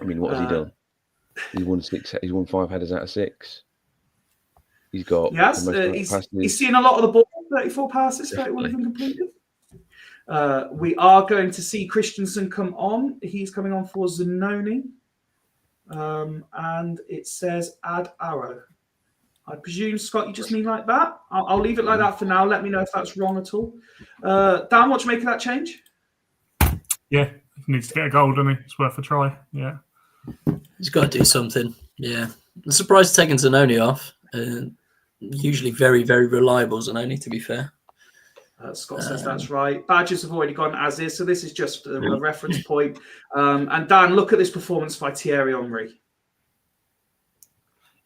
I mean, what has he done? He's won 6. He's won 5 headers out of 6. He's got. Yes, he's seen a lot of the ball. 34 passes, 31 of them completed. We are going to see Christensen come on. He's coming on for Zanoni, and it says add arrow. I presume, Scott, you just mean like that? I'll leave it like that for now. Let me know if that's wrong at all. Dan, what do you make of that change? Yeah, he needs to get a goal, doesn't he? It's worth a try. Yeah. He's got to do something. Yeah. I'm surprised taking Zanoni off. Usually very, very reliable Zanoni, to be fair. Scott says that's right. Badges have already gone as is, so this is just a reference point. And Dan, look at this performance by Thierry Henry.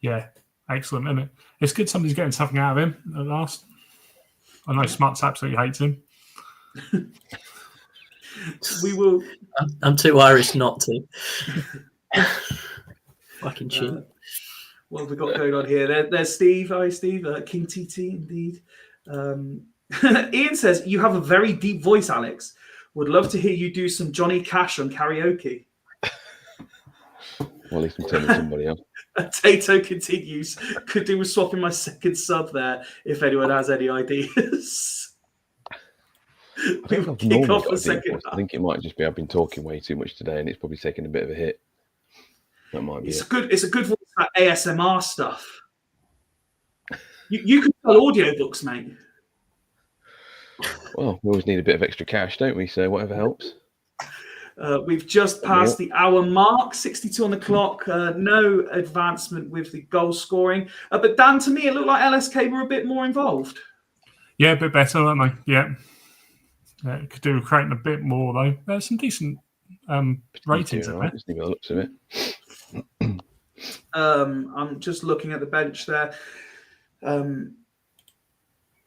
Yeah, excellent, isn't it? It's good somebody's getting something out of him at last. I know Smuts absolutely hates him. We will. I'm too Irish not to. Fucking cheap. What have we got going on here? There's Steve. Hi, Steve. King TT, indeed. Ian says, you have a very deep voice, Alex. Would love to hear you do some Johnny Cash on karaoke. Well, at least I'm telling somebody else. Tato continues. Could do with swapping my second sub there if anyone has any ideas. I think I've normally got a deep voice. I think it might just be I've been talking way too much today and it's probably taken a bit of a hit. That might be It's a good voice for ASMR stuff. You can sell audiobooks, mate. Well, we always need a bit of extra cash, don't we? So whatever helps. We've just passed the hour mark, 62 on the clock. No advancement with the goal scoring. But Dan, to me, it looked like LSK were a bit more involved. Yeah, a bit better, aren't they? Yeah. Could do with creating a bit more, though. There's some decent ratings in there. Just need the looks of it. I'm just looking at the bench there.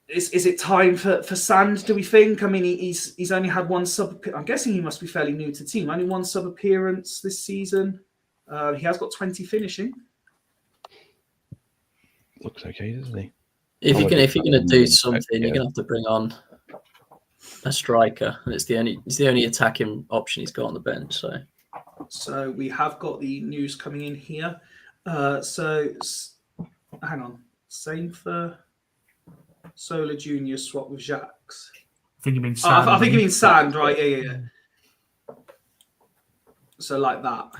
Is it time for Sand, do we think? I mean, he's only had one sub. I'm guessing he must be fairly new to the team. Only one sub appearance this season. He has got 20 finishing. looks okay, doesn't he? If you're gonna do something, yeah. you're gonna have to bring on a striker. And it's the only attacking option he's got on the bench. So we have got the news coming in here. Hang on. Same for Solar Junior swap with Jacques. I think you mean Sand. I think you mean Sand, right? Yeah. So like that.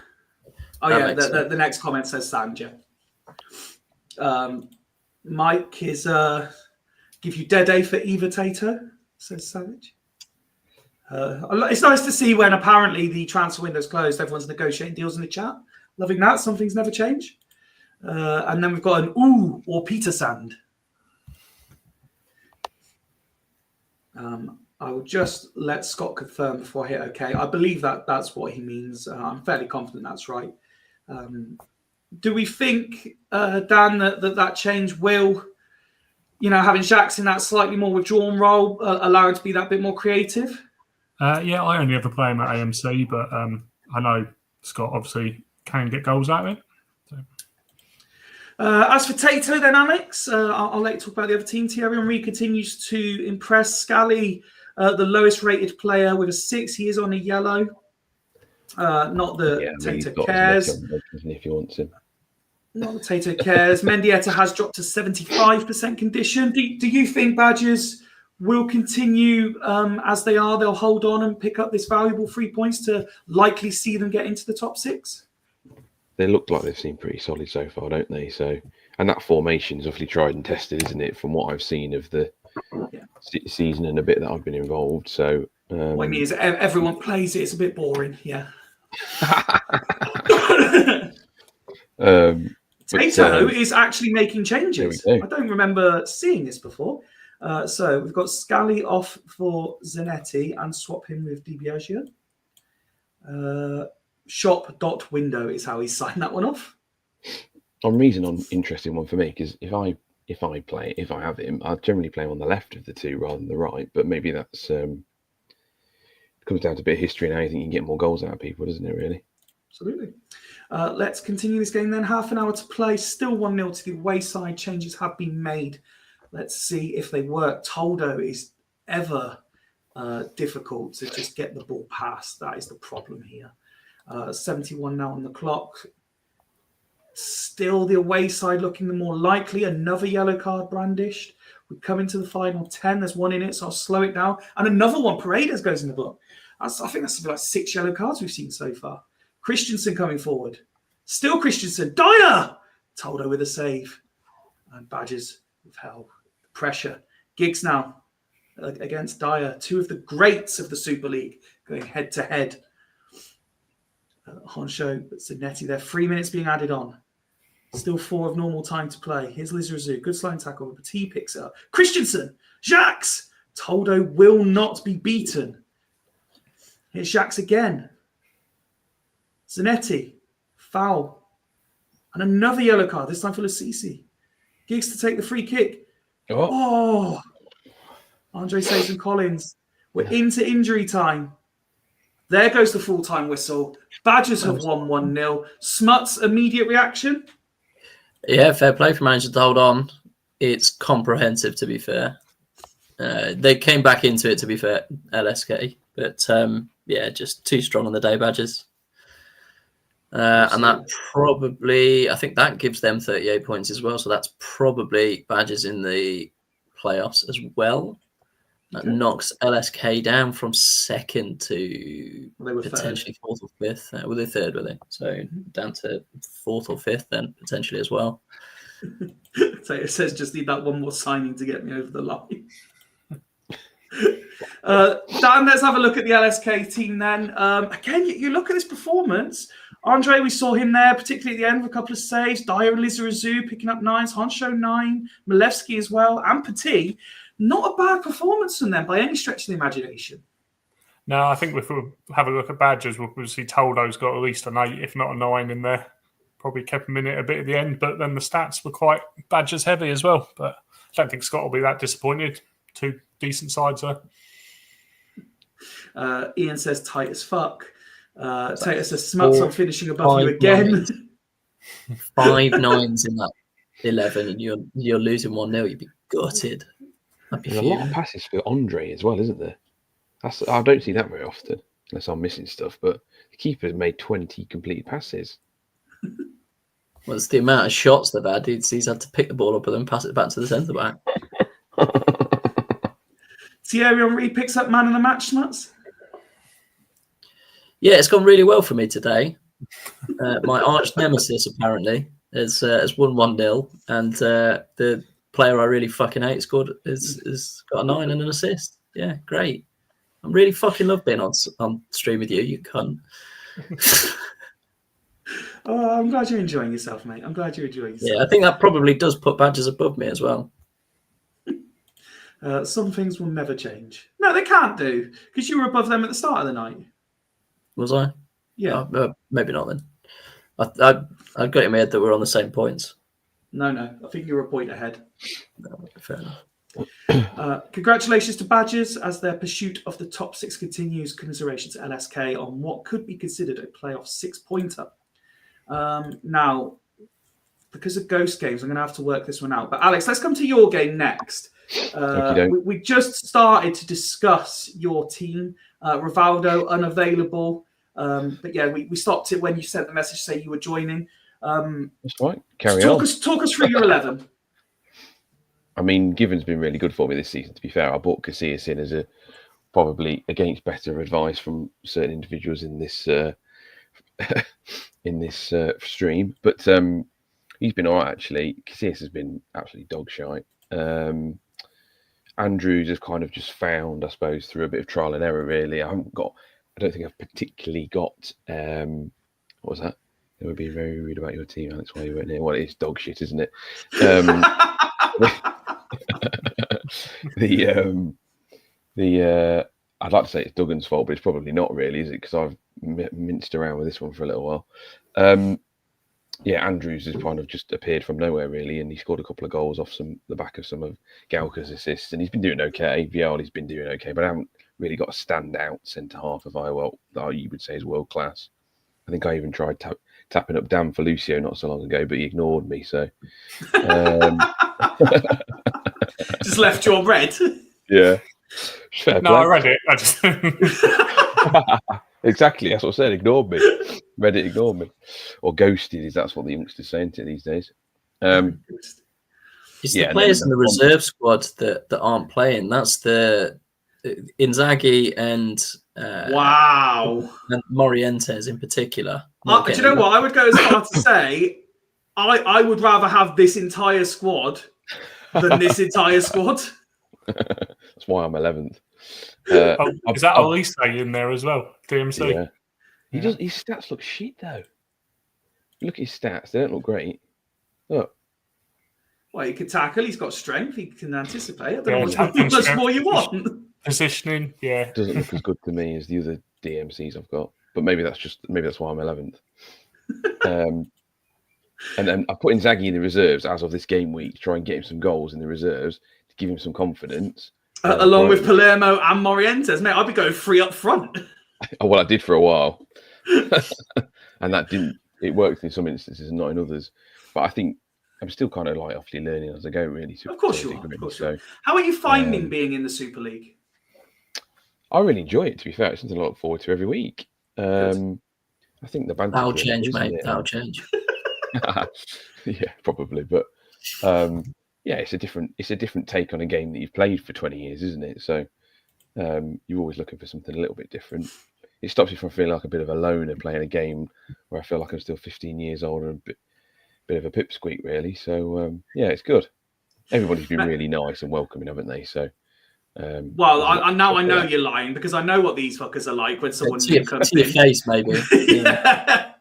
Oh yeah, the next comment says Sand, yeah. Mike is give you dead A for Eva Tato, says Savage. It's nice to see when apparently the transfer window's closed, everyone's negotiating deals in the chat. Loving that. Some things never change. And then we've got an ooh or Peter Sand. I will just let Scott confirm before I hit OK. I believe that's what he means. I'm fairly confident that's right. Do we think, Dan, that change will, having Jacques in that slightly more withdrawn role, allow him to be that bit more creative? Yeah, I only ever play him at AMC, but I know Scott obviously can get goals out of it. So. As for Tato, then, Alex, I'll let you talk about the other team. Thierry Henry continues to impress. Scally, the lowest rated player with a 6. He is on a yellow. Not the Tato cares. If he wants him. Not the Tato cares. Mendieta has dropped to 75% condition. Do you think Badgers will continue as they are? They'll hold on and pick up this valuable 3 points to likely see them get into the top 6? They look like they've seemed pretty solid so far, don't they? So, and that formation is awfully tried and tested, isn't it? From what I've seen of the season and a bit that I've been involved. So, what I mean is everyone plays it. It's a bit boring, yeah. Tato is actually making changes. I don't remember seeing this before. So we've got Scally off for Zanetti and swap him with DiBiagio. Shop.window is how he signed that one off. Interesting one for me, because if I have him, I generally play him on the left of the two rather than the right. But maybe that's comes down to a bit of history and how you think you can get more goals out of people, doesn't it? Really. Absolutely. Let's continue this game then. Half an hour to play. Still 1-0 to the away side. Changes have been made. Let's see if they work. Toldo is ever difficult to just get the ball past. That is the problem here. 71 now on the clock. Still the away side looking the more likely. Another yellow card brandished. We come into the final 10. There's one in it, so I'll slow it down. And another one. Paredes goes in the book. I think that's something like 6 yellow cards we've seen so far. Christensen coming forward. Still Christensen. Dyer! Toldo with a save. And Badgers with hell. Pressure. Giggs now against Dyer. 2 of the greats of the Super League going head to head. Honsho, Zanetti there. 3 minutes being added on. Still 4 of normal time to play. Here's Lizarazu. Good sliding tackle. Petit picks it up. Christensen. Jacques. Toldo will not be beaten. Here's Jacques again. Zanetti. Foul. And another yellow card. This time for Lasisi. Giggs to take the free kick. Oh. Andre saves and Collins. We're into injury time. There goes the full-time whistle. Badgers have won 1-0. Smuts, immediate reaction? Yeah, fair play for manager to hold on. It's comprehensive, to be fair. They came back into it, to be fair, LSK. But, just too strong on the day, Badgers. And that probably, I think that gives them 38 points as well. So that's probably Badgers in the playoffs as well. That knocks LSK down from 2nd to potentially 4th or 5th. Well, they're 3rd, were they? So down to 4th or 5th then, potentially as well. So it says just need that one more signing to get me over the line. Dan, let's have a look at the LSK team then. Again, you look at this performance. Andre, we saw him there, particularly at the end with a couple of saves. Dyer and Lizarazu picking up 9s. Honsho 9. Milevski as well. And Petit. Not a bad performance from them by any stretch of the imagination. No, I think if we have a look at Badgers, we'll see Toldo's got at least an 8, if not a 9 in there. Probably kept him in it a bit at the end, but then the stats were quite Badgers heavy as well. But I don't think Scott will be that disappointed. 2 decent sides there. Ian says tight as fuck. Tater says Smuts, I'm finishing above you again. 5 9s in that 11 and you're losing 1-0, you'd be gutted. I'd be There's a lot of fuming. passes for Andre as well, isn't there? I don't see that very often, unless I'm missing stuff. But the keeper's made 20 completed passes. Well, it's the amount of shots they've had. He's had to pick the ball up and then pass it back to the centre back. Thierry Henry picks up man of the match, Smuts. Yeah, it's gone really well for me today. My arch nemesis apparently has won 1-0, and the player I really fucking hate has got a 9 and an assist. Yeah, great. I really fucking love being on stream with you, you cunt. Oh, I'm glad you're enjoying yourself, mate. I'm glad you're enjoying yourself. Yeah, I think that probably does put Badgers above me as well. Some things will never change. No, they can't do, because you were above them at the start of the night. Was I? Yeah. Maybe not then. I got in my head that we're on the same points. No. I think you're a point ahead. No, fair enough. Congratulations to Badgers as their pursuit of the top 6 continues. Commiserations to LSK on what could be considered a playoff 6-pointer. Now, because of ghost games, I'm going to have to work this one out. But Alex, let's come to your game next. We just started to discuss your team. Rivaldo unavailable. But yeah, we stopped it when you sent the message saying you were joining. That's right. Carry on. Talk us through your 11. I mean, Given's been really good for me this season, to be fair. I bought Casillas in as probably against better advice from certain individuals in this stream. But he's been all right, actually. Casillas has been absolutely dog shite. Andrews has kind of just found, I suppose, through a bit of trial and error, really. I don't think I've particularly got, what was that? They would be very rude about your team, Alex, while you weren't here. Well, it's dog shit, isn't it? I'd like to say it's Duggan's fault, but it's probably not really, is it? Because I've minced around with this one for a little while. Yeah, Andrews has kind of just appeared from nowhere, really, and he scored a couple of goals off the back of some of Galka's assists, and he's been doing okay. Viali's been doing okay, but I haven't really got a standout centre half of that you would say is world class. I think I even tried tapping up Dan for Lucio not so long ago, but he ignored me. So Just left you on red. Yeah. No, I read it. I just exactly. That's what I said. Ignored me. Reddit ignored me, or ghosted. That's what the youngsters saying to these days. It's the players in the reserve squad that aren't playing. That's the Inzaghi and wow, and Morientes in particular. Do you know what? I would go as far to say I would rather have this entire squad than this entire squad. That's why I'm 11th. Is that Elise in there as well? DMC. Yeah. He does. His stats look shit though. Look at his stats; they don't look great. Look. Well, he can tackle. He's got strength. He can anticipate. I don't know Yeah, what much more you want. Positioning, yeah. Doesn't look as good to me as the other DMCs I've got. But maybe that's why I'm 11th. And then I put Inzaghi in the reserves as of this game week to try and get him some goals in the reserves to give him some confidence. Along with Palermo and Morientes, mate, I'd be going 3 up front. Well, I did for a while. And that didn't. It worked in some instances and not in others. But I think I'm still kind of like awfully learning as I go, really. Of course you are. Of course you are. How are you finding being in the Super League? I really enjoy it, to be fair. It's something I look forward to every week. I think the banter. That'll change, mate. That'll change. Yeah, probably. But yeah, it's a different take on a game that you've played for 20 years, isn't it? So you're always looking for something a little bit different. It stops you from feeling like a bit of a loner playing a game where I feel like I'm still 15 years old and a bit of a pipsqueak, really. So yeah, it's good. Everybody's been really nice and welcoming, haven't they? So well, I know you're lying because I know what these fuckers are like when someone new comes in. To your face, maybe. Yeah.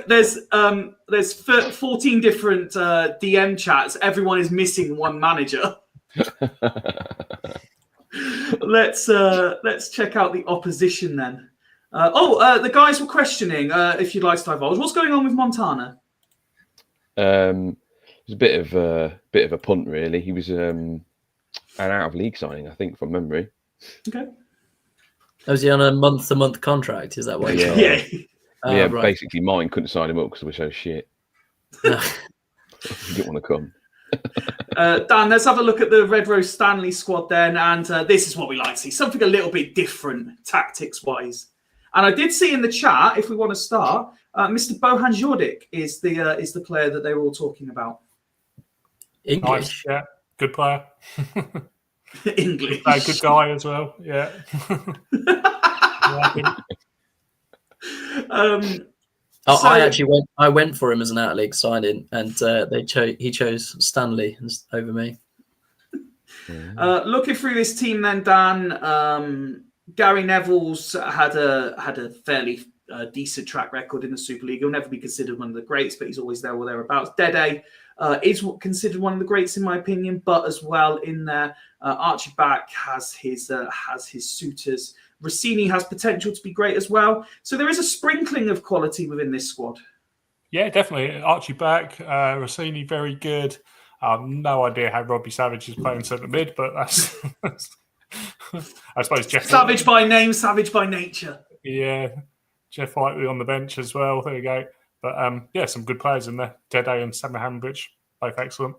There's 14 different DM chats. Everyone is missing one manager. Let's check out the opposition then. The guys were questioning if you'd like to divulge what's going on with Montana. It was a bit of a punt, really. He was an out of league signing, I think, from memory. Okay. Was he on a month-to-month contract? Is that what? Yeah. Right. Basically, mine couldn't sign him up because we're so shit. You didn't want to come. Dan, let's have a look at the Red Rose Stanley squad then. And this is what we like to see. Something a little bit different tactics-wise. And I did see in the chat, if we want to start, Mr. Bohan Jordik is the player that they were all talking about. English. Nice, yeah, good player. English. Good guy as well. Yeah. I went for him as an out league signing, and he chose Stanley over me. Looking through this team, then Dan, Gary Neville's had a fairly decent track record in the Super League. He'll never be considered one of the greats, but he's always there or thereabouts. Dede is considered one of the greats in my opinion, but as well in there, Archie Back has his suitors. Rossini has potential to be great as well. So there is a sprinkling of quality within this squad. Yeah, definitely. Archie Back, Rossini, very good. No idea how Robbie Savage is playing centre mid, but that's I suppose Jeff Savage by name, savage by nature. Yeah, Jeff Whiteley on the bench as well. There you go. But yeah, some good players in there. Dede and Sam Hambridge, both excellent.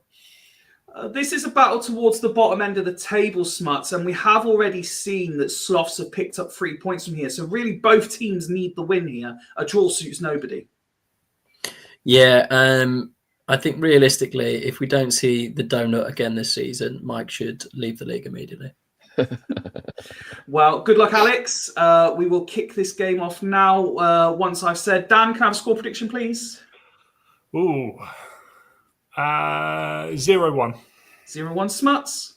This is a battle towards the bottom end of the table, Smuts, and we have already seen that Sloths have picked up 3 points from here. So really, both teams need the win here. A draw suits nobody. Yeah, I think realistically, if we don't see the donut again this season, Mike should leave the league immediately. Well, good luck, Alex. We will kick this game off now. Once I've said, Dan, can I have a score prediction, please? Ooh. 0-1. 0-1 Smuts.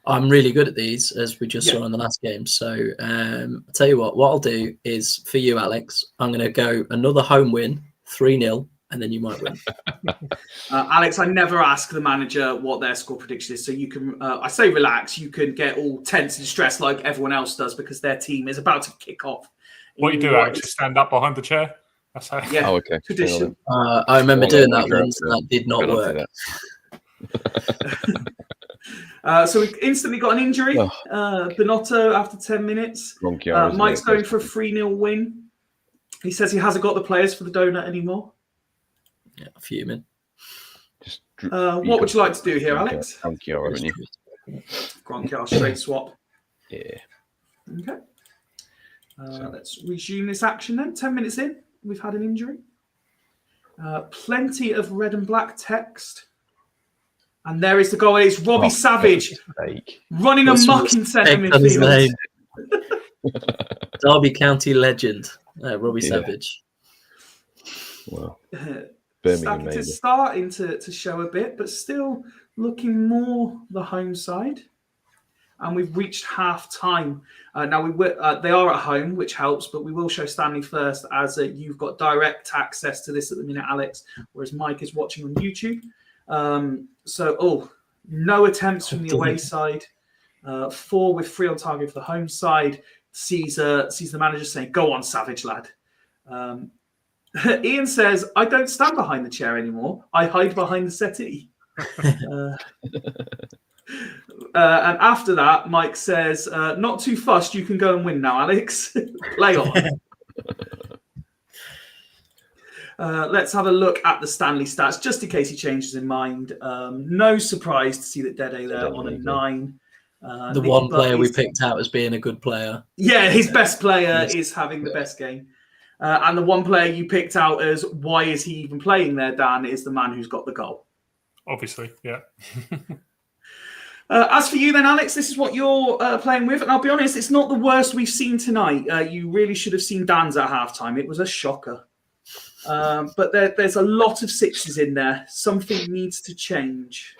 I'm really good at these, as we just saw in the last game. So I'll tell you what I'll do is, for you, Alex, I'm going to go another home win, 3-0, and then you might win. Alex, I never ask the manager what their score prediction is. So you can, I say relax, you can get all tense and stressed like everyone else does because their team is about to kick off. What you do, Alex, is stand up behind the chair. That's how. Yeah, okay. Tradition. I remember doing that once, and that did not work. So we instantly got an injury. Benotto after 10 minutes. Mike's going for a 3-0 win. He says he hasn't got the players for the donut anymore. Yeah, fuming. What would you like to do here, Alex? Thank you, haven't you? Gronkiar straight swap. Yeah. Okay. Let's resume this action then. 10 minutes in, we've had an injury. Plenty of red and black text. And there is the goal. It's Robbie Savage running amok in centre midfield. Derby County legend, Robbie Savage. Well, Birmingham maybe. It's starting to show a bit, but still looking more the home side. And we've reached half time. Now they are at home, which helps, but we will show Stanley first, as you've got direct access to this at the minute, Alex, whereas Mike is watching on YouTube. No attempts from the away side. 4 with 3 on target for the home side. Sees the manager saying, "Go on, Savage lad." Ian says, "I don't stand behind the chair anymore. I hide behind the settee." And after that, Mike says, "Not too fussed. You can go and win now, Alex. Play on." Let's have a look at the Stanley stats, just in case he changes his mind. No surprise to see that Dede there on a 9. The one player we picked out as being a good player. Yeah, his best player is having the best game. And the one player you picked out as why is he even playing there, Dan, is the man who's got the goal. Obviously, yeah. As for you then, Alex, this is what you're playing with. And I'll be honest, it's not the worst we've seen tonight. You really should have seen Dan's at halftime. It was a shocker. But there's a lot of 6s in there. Something needs to change.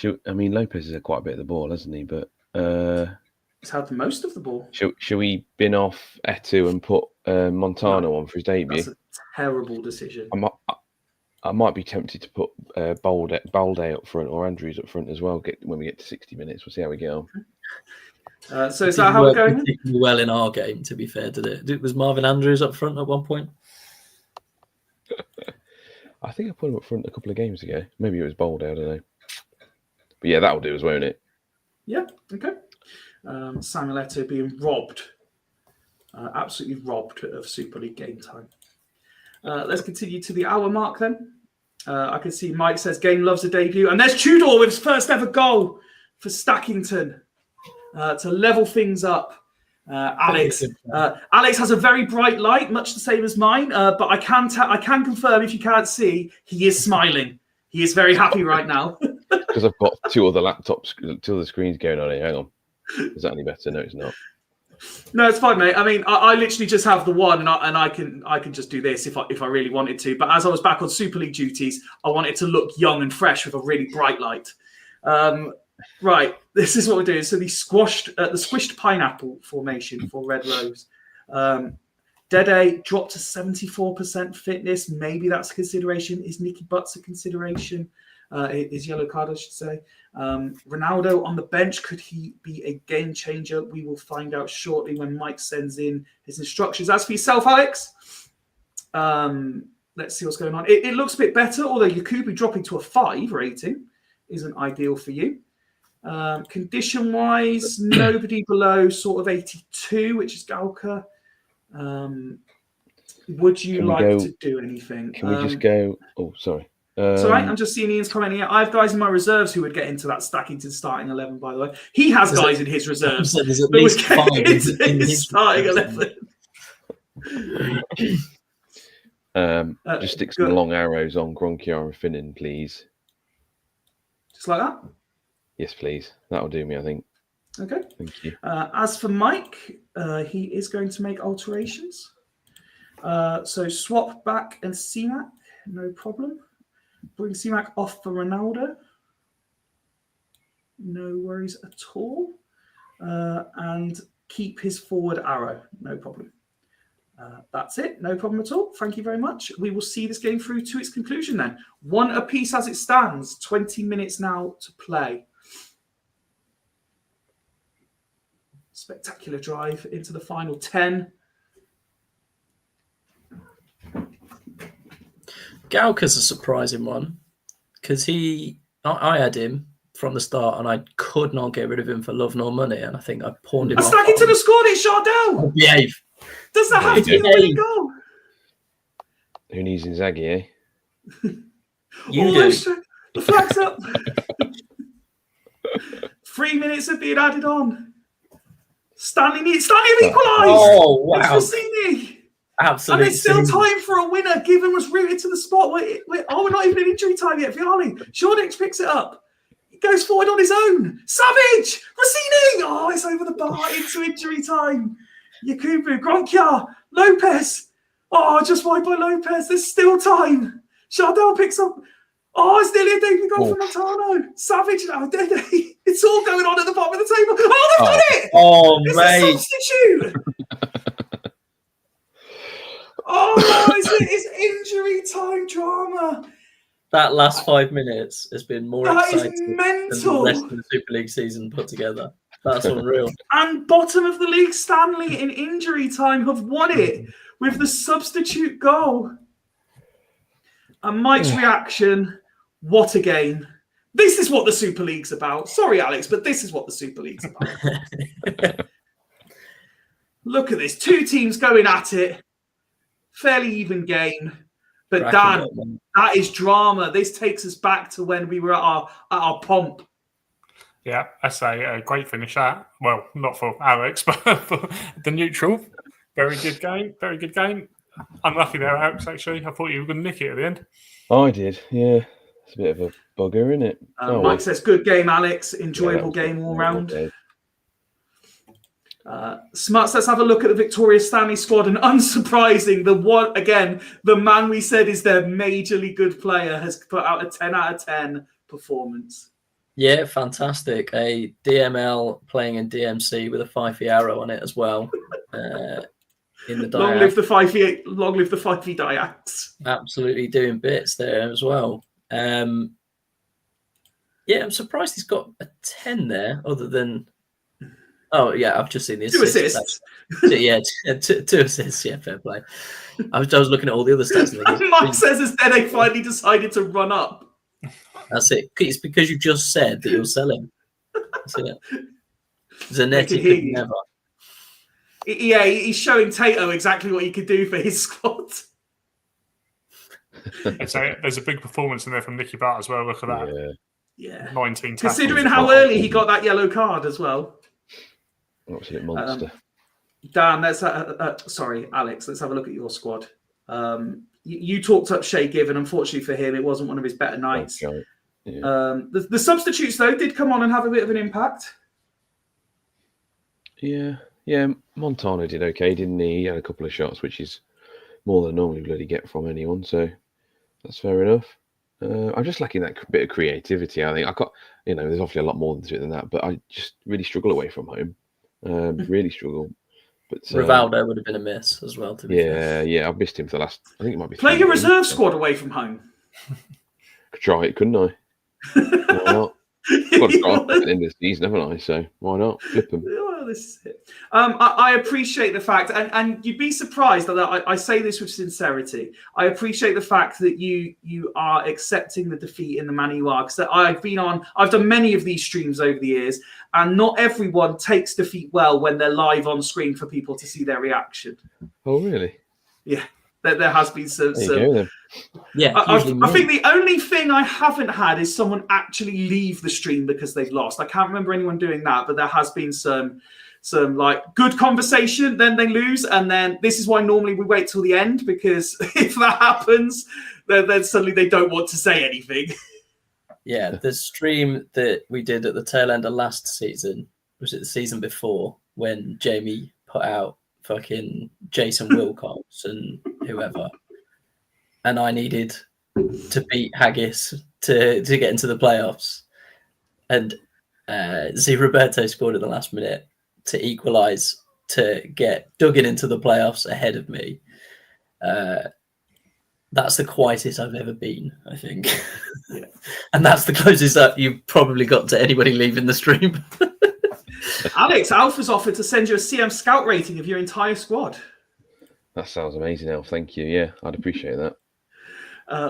Lopez has quite a bit of the ball, hasn't he? But he's had the most of the ball. Shall we bin off Etu and put Montano on for his debut? That's a terrible decision. I might be tempted to put Balde up front or Andrews up front as well. When we get to 60 minutes, we'll see how we get on. So is that how we're going? Particularly well in our game, to be fair, did it? Was Marvin Andrews up front at one point? I think I put him up front a couple of games ago. Maybe it was Balde, I don't know. But yeah, that'll do as well, won't it? Yeah, okay. Samuel Eto'o being robbed. Absolutely robbed of Super League game time. Let's continue to the hour mark then. I can see Mike says game loves a debut. And there's Tudor with his first ever goal for Stackington to level things up. Alex has a very bright light, much the same as mine. But I can confirm, if you can't see, he is smiling. He is very happy right now. Because I've got two other screens going on here. Hang on. Is that any better? No, it's not. No, it's fine, mate. I mean, I literally just have the one, and I can just do this if I really wanted to. But as I was back on Super League duties, I wanted to look young and fresh with a really bright light. Right, this is what we're doing. So the squished pineapple formation for Red Rose. Dede dropped to 74% fitness. Maybe that's a consideration. Is Nicky Butts a consideration? His yellow card, I should say. Ronaldo on the bench, could he be a game changer? We will find out shortly when Mike sends in his instructions. As for yourself, Alex, let's see what's going on. It looks a bit better, although Yakubu dropping to a 5 rating isn't ideal for you. Condition-wise, nobody below sort of 82, which is Galka. Would you like to do anything? Can we just go? Oh, sorry. It's all right. I'm just seeing Ian's commenting here. I have guys in my reserves who would get into that Stackington starting 11, by the way. He has guys in his reserves. So there's at least 5 in his starting 11. Just stick some long arrows on Gronkiar and Finnan, please. Just like that? Yes, please. That'll do me, I think. Okay. Thank you. As for Mike, he is going to make alterations. So swap back and CMAC, no problem. Bring CMAC off for Ronaldo. No worries at all. And keep his forward arrow. No problem. That's it. No problem at all. Thank you very much. We will see this game through to its conclusion then. 1 apiece as it stands. 20 minutes now to play. Spectacular drive into the final 10. Galka's a surprising one because I had him from the start and I could not get rid of him for love nor money, and I think I pawned him off. Stackington has scored it, Chardell. Behave. Does that have to be the winning goal? Who needs Inzaghi, eh? You do. The flag's up. 3 minutes have been added on. Stanley have equalised. Oh, wow. Absolutely. And there's still time for a winner. Given was rooted to the spot. We're not even in injury time yet. Viali. Shoreditch picks it up. He goes forward on his own. Savage! Rossini! Oh, it's over the bar into injury time. Yakubu, Gronkiar, Lopez. Oh, just wide by Lopez. There's still time. Chardell picks up. Oh, it's nearly a debut goal for Montano. Savage now, Dede. It's all going on at the bottom of the table. Oh, they've done it! Oh, it's mate. a substitute. Oh, it's injury time drama. That last 5 minutes has been more exciting mental than the rest of the Super League season put together. That's unreal. And bottom of the league, Stanley in injury time have won it with the substitute goal. And Mike's reaction, what a game. This is what the Super League's about. Sorry, Alex, but this is what the Super League's about. Look at this. 2 teams going at it. Fairly even game. But Dan, that is drama. This takes us back to when we were at our pomp. Yeah, I say a great finish that. Well, not for Alex, but for the neutral. Very good game. Very good game. Unlucky there, Alex, actually. I thought you were going to nick it at the end. I did, yeah. It's a bit of a bugger, isn't it? Mike says, good game, Alex. Enjoyable game all round. Smuts, let's have a look at the Victoria Stanley squad. And unsurprising, the man we said is their majorly good player has put out a 10 out of 10 performance. Yeah, fantastic. A DML playing in DMC with a Fyfie arrow on it as well. In the long live the Fyfie Diacs. Absolutely doing bits there as well. Yeah, I'm surprised he's got a 10 there, other than. Oh yeah, I've just seen the 2 assists. Yeah, 2 assists. Yeah, fair play. I was looking at all the other stats. And Mike says as then they finally decided to run up. That's it. It's because you just said that you'll sell him. That's it. Zanetti could never. Yeah, he's showing Tato exactly what he could do for his squad. There's a big performance in there from Nicky Butt as well. Look at that. Yeah. 19 tackles. Considering how early he got that yellow card as well. Absolute monster. Dan, sorry, Alex, let's have a look at your squad. You talked up Shay Given. Unfortunately for him, it wasn't one of his better nights. Okay. Yeah. The substitutes, though, did come on and have a bit of an impact. Yeah. Montano did okay, didn't he? He had a couple of shots, which is more than normally bloody get from anyone. So that's fair enough. I'm just lacking that bit of creativity. I think there's obviously a lot more to it than that, but I just really struggle away from home. Really struggle. But Rivaldo would have been a miss as well. To be fair. Yeah, I've missed him for the last. I think it might be. Play your reserve squad away from home. Could try it, couldn't I? Why not? I've got to try at the end of the season, haven't I? So why not flip them? Well, this is it. I appreciate the fact, and you'd be surprised that I say this with sincerity. I appreciate the fact that you are accepting the defeat in the manner you are, because I've done many of these streams over the years, and not everyone takes defeat well when they're live on screen for people to see their reaction. Oh, really? Yeah, there has been some. There you go, then. Yeah, I think the only thing I haven't had is someone actually leave the stream because they've lost. I can't remember anyone doing that, but there has been some like good conversation, then they lose, and then this is why normally we wait till the end, because if that happens, then suddenly they don't want to say anything. Yeah, the stream that we did at the tail end of last season, was it the season before, when Jamie put out fucking Jason Wilcox and whoever, and I needed to beat Haggis to get into the playoffs, and Z Roberto scored at the last minute to equalise to get Duggan into the playoffs ahead of me. That's the quietest I've ever been, I think. Yeah. And that's the closest that you've probably got to anybody leaving the stream. Alex, Alpha's offered to send you a CM Scout rating of your entire squad. That sounds amazing, Alf. Thank you. Yeah, I'd appreciate that.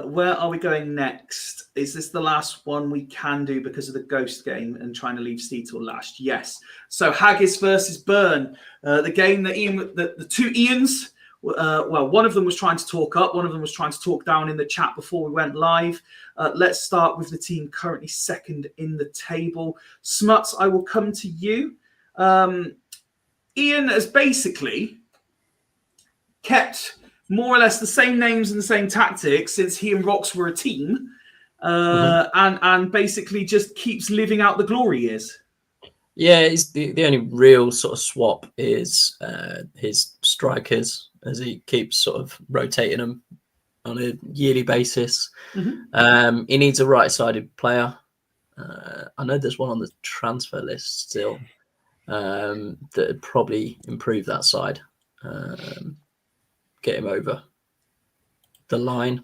Where are we going next? Is this the last one we can do because of the ghost game and trying to leave Steve till last? Yes. So Haggis versus Burn, the game that the two Ians. One of them was trying to talk up, one of them was trying to talk down in the chat before we went live. Let's start with the team currently second in the table. Smuts, I will come to you. Ian has basically kept more or less the same names and the same tactics since he and Rox were a team, and basically just keeps living out the glory years. Yeah, it's the only real sort of swap is his strikers, as he keeps sort of rotating them on a yearly basis. He needs a right-sided player. I know there's one on the transfer list still that would probably improve that side. Get him over the line.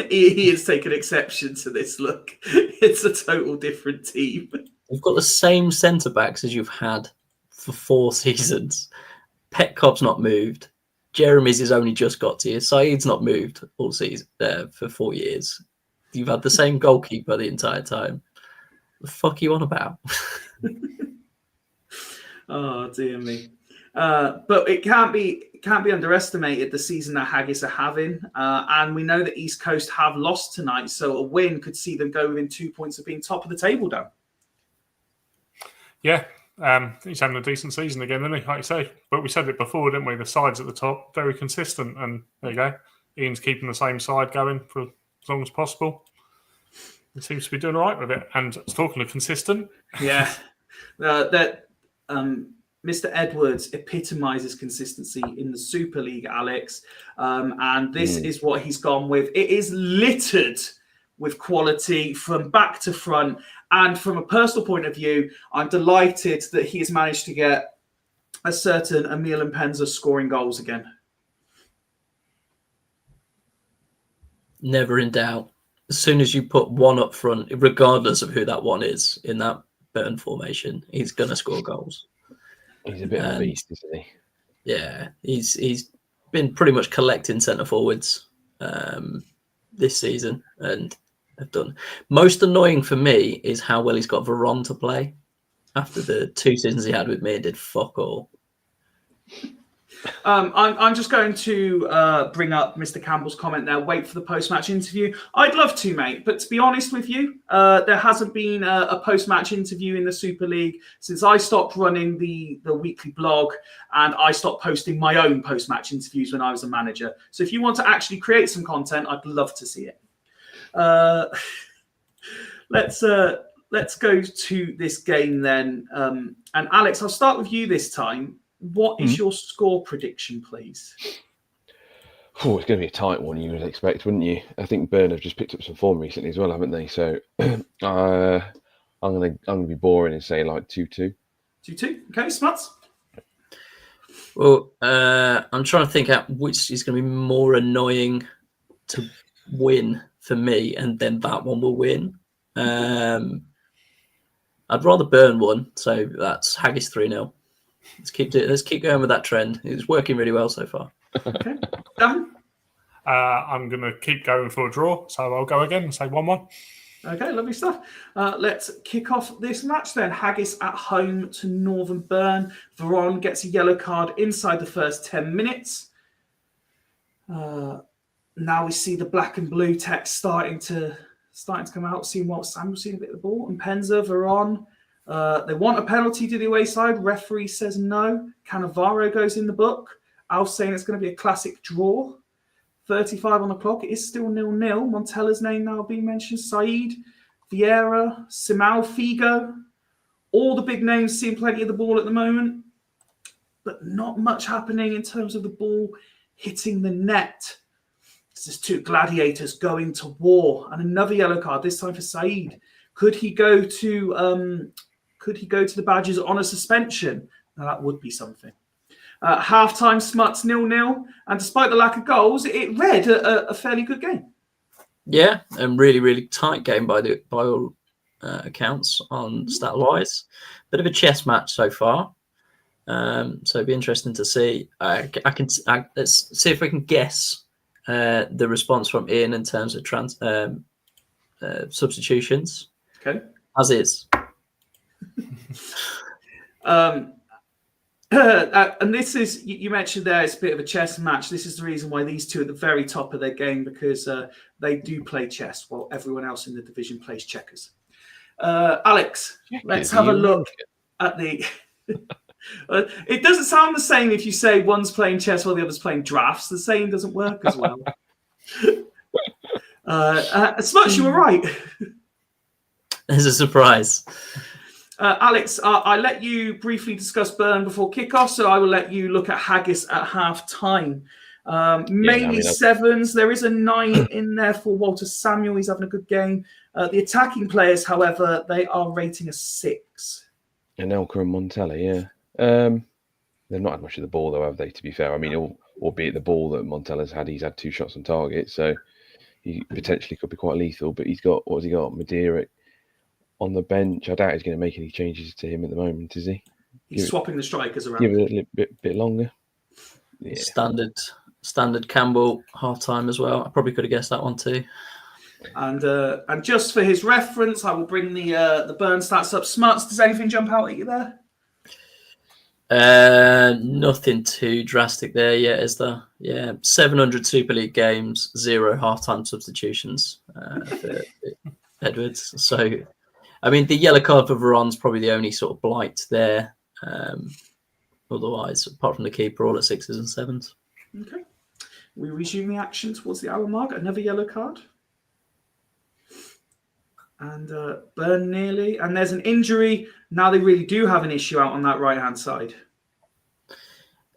He has taken exception to this look. It's a total different team. We've got the same centre backs as you've had for 4 seasons. Petkov's not moved. Jeremy's has only just got to you. Saeed's not moved all season for 4 years. You've had the same goalkeeper the entire time. The fuck are you on about? Oh dear me! But it can't be underestimated the season that Haggis are having, and we know that East Coast have lost tonight, so a win could see them go within 2 points of being top of the table. Dan. Yeah, he's having a decent season again, isn't he? Like you say, but we said it before, didn't we? The sides at the top very consistent, and there you go. Ian's keeping the same side going for as long as possible. He seems to be doing all right with it. And talking of consistent, yeah, Mr. Edwards epitomises consistency in the Super League, Alex. And this is what he's gone with. It is littered with quality from back to front. And from a personal point of view, I'm delighted that he has managed to get a certain Emil Mpenza scoring goals again. Never in doubt. As soon as you put one up front, regardless of who that one is in that Burn formation, he's going to score goals. He's a bit of a beast, isn't he? Yeah, he's been pretty much collecting centre forwards this season and have done. Most annoying for me is how well he's got Veron to play after the 2 seasons he had with me and did fuck all. I'm just going to bring up Mr. Campbell's comment there. Wait for the post-match interview. I'd love to, mate, but to be honest with you, there hasn't been a post-match interview in the Super League since I stopped running the weekly blog, and I stopped posting my own post-match interviews when I was a manager. So if you want to actually create some content, I'd love to see it. Let's go to this game then. And Alex, I'll start with you this time. What is your score prediction, please? Oh, it's going to be a tight one, you would expect, wouldn't you? I think Burn have just picked up some form recently as well, haven't they? So I'm gonna be boring and say like 2-2. 2-2. Okay, Smuts. Well, I'm trying to think out which is going to be more annoying to win for me, and then that one will win. I'd rather Burn one, so that's Haggis 3-0. Let's keep going with that trend. It's working really well so far. Okay. Dan? I'm going to keep going for a draw, so I'll go again and say 1-1. Okay, lovely stuff. Let's kick off this match then. Haggis at home to Northern Burn. Veron gets a yellow card inside the first 10 minutes. Now we see the black and blue text starting to come out. Seeing what Samuel's seen a bit of the ball. And Penza, Veron. They want a penalty to the away side. Referee says no. Cannavaro goes in the book. Alf saying it's going to be a classic draw. 35 on the clock. It is still 0-0. Montella's name now being mentioned. Saeed, Vieira, Simao, Figo. All the big names seeing plenty of the ball at the moment. But not much happening in terms of the ball hitting the net. This is two gladiators going to war. And another yellow card, this time for Saeed. Could he go to the Badgers on a suspension? Now, that would be something. Half-time, Smuts 0-0. And despite the lack of goals, it read a fairly good game. Yeah, and really, really tight game by all accounts on stat-wise. Bit of a chess match so far. So it'd be interesting to see. Let's see if we can guess the response from Ian in terms of substitutions. Okay. As is. And this is, you mentioned there, it's a bit of a chess match. This is the reason why these two are at the very top of their game, because they do play chess while everyone else in the division plays checkers. Alex, let's have a look at the... it doesn't sound the same if you say one's playing chess while the other's playing drafts. The saying doesn't work as well. Smuts, you were right. There's a surprise. Alex, I let you briefly discuss Burn before kickoff, so I will let you look at Haggis at half-time. Mainly sevens. There is a 9 in there for Walter Samuel. He's having a good game. The attacking players, however, they are rating a 6. Anelka and Montella, yeah. They've not had much of the ball, though, have they, to be fair? I mean, albeit the ball that Montella's had, he's had 2 shots on target, so he potentially could be quite lethal, but he's got, what has he got? Madeira on the bench. I doubt he's going to make any changes to him at the moment, is he? He's swapping the strikers around. Give it a little bit longer. Yeah. Standard Campbell half-time as well. I probably could have guessed that one too. And just for his reference, I will bring the Burn stats up. Smuts, does anything jump out at you there? Nothing too drastic there yet, is there? Yeah, 700 Super League games, 0 half-time substitutions for Edwards. So, I mean, the yellow card for Veron's probably the only sort of blight there. Otherwise, apart from the keeper, all at 6s and 7s. Okay. We resume the action towards the hour mark. Another yellow card. And Burn nearly. And there's an injury. Now they really do have an issue out on that right-hand side.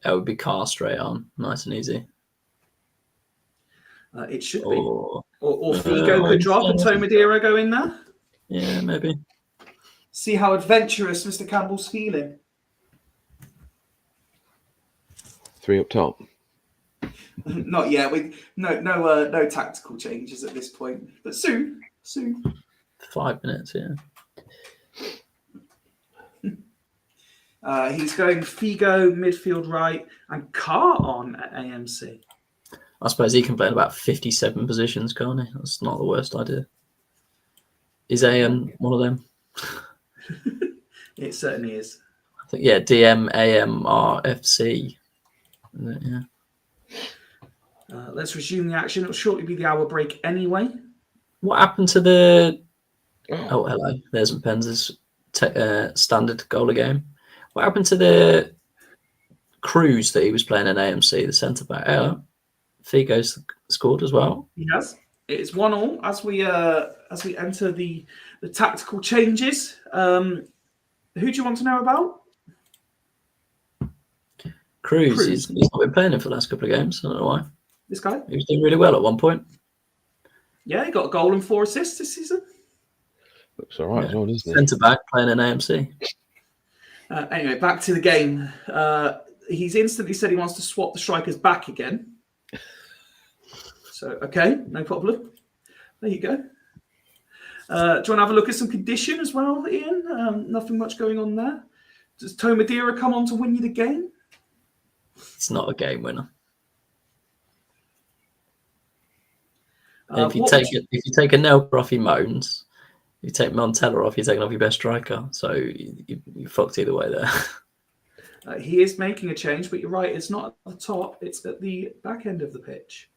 That would be Carr straight on. Nice and easy. It should be. Or Figo could drop and Tomadero go in there. Yeah, maybe. See how adventurous Mr. Campbell's feeling. 3 up top. Not yet. No tactical changes at this point, but soon. 5 minutes, yeah. He's going Figo midfield right and Carr on at AMC. I suppose he can play in about 57 positions, can't he? That's not the worst idea. Is AM one of them? It certainly is. I think, yeah, DM, AM, RFC. Yeah. Let's resume the action. It'll shortly be the hour break anyway. What happened to the? Oh, Oh, hello. There's Penz's standard goalie game. What happened to the Cruz that he was playing in AMC, the centre back? Figo's scored as well. He has. It's 1-1 as we enter the tactical changes. Who do you want to know about? Cruz. He's not been playing him for the last couple of games. I don't know why. This guy? He was doing really well at one point. Yeah, he got a goal and 4 assists this season. looks all right as well, doesn't it? Centre back playing in AMC. Anyway, back to the game. He's instantly said he wants to swap the strikers back again. So, okay, no problem. There you go. Do you want to have a look at some condition as well, Ian? Nothing much going on there. Does Tomadira come on to win you the game? It's not a game winner. If you take a Nelker off, he moans. If you take Montella off, you're taking off your best striker. So you fucked either way there. He is making a change, but you're right. It's not at the top. It's at the back end of the pitch.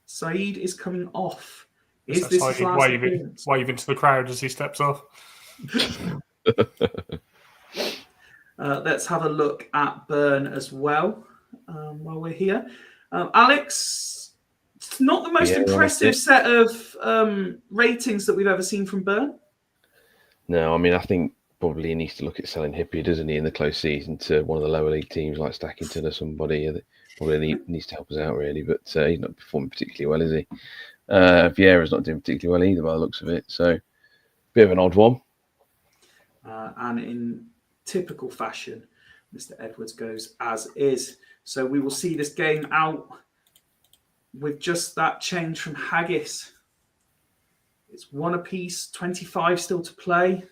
Saeed is coming off. Is this his last appearance? waving to the crowd as he steps off? Let's have a look at Burn as well while we're here. Alex, it's not the most impressive set of ratings that we've ever seen from Burn. No, I mean, I think probably he needs to look at selling Hippie, doesn't he, in the close season to one of the lower league teams like Stackington or somebody that probably needs to help us out, really. But he's not performing particularly well, is he? Vieira's not doing particularly well either by the looks of it. So, bit of an odd one. And in typical fashion, Mr. Edwards goes as is. So we will see this game out with just that change from Haggis. It's 1 apiece, 25 still to play.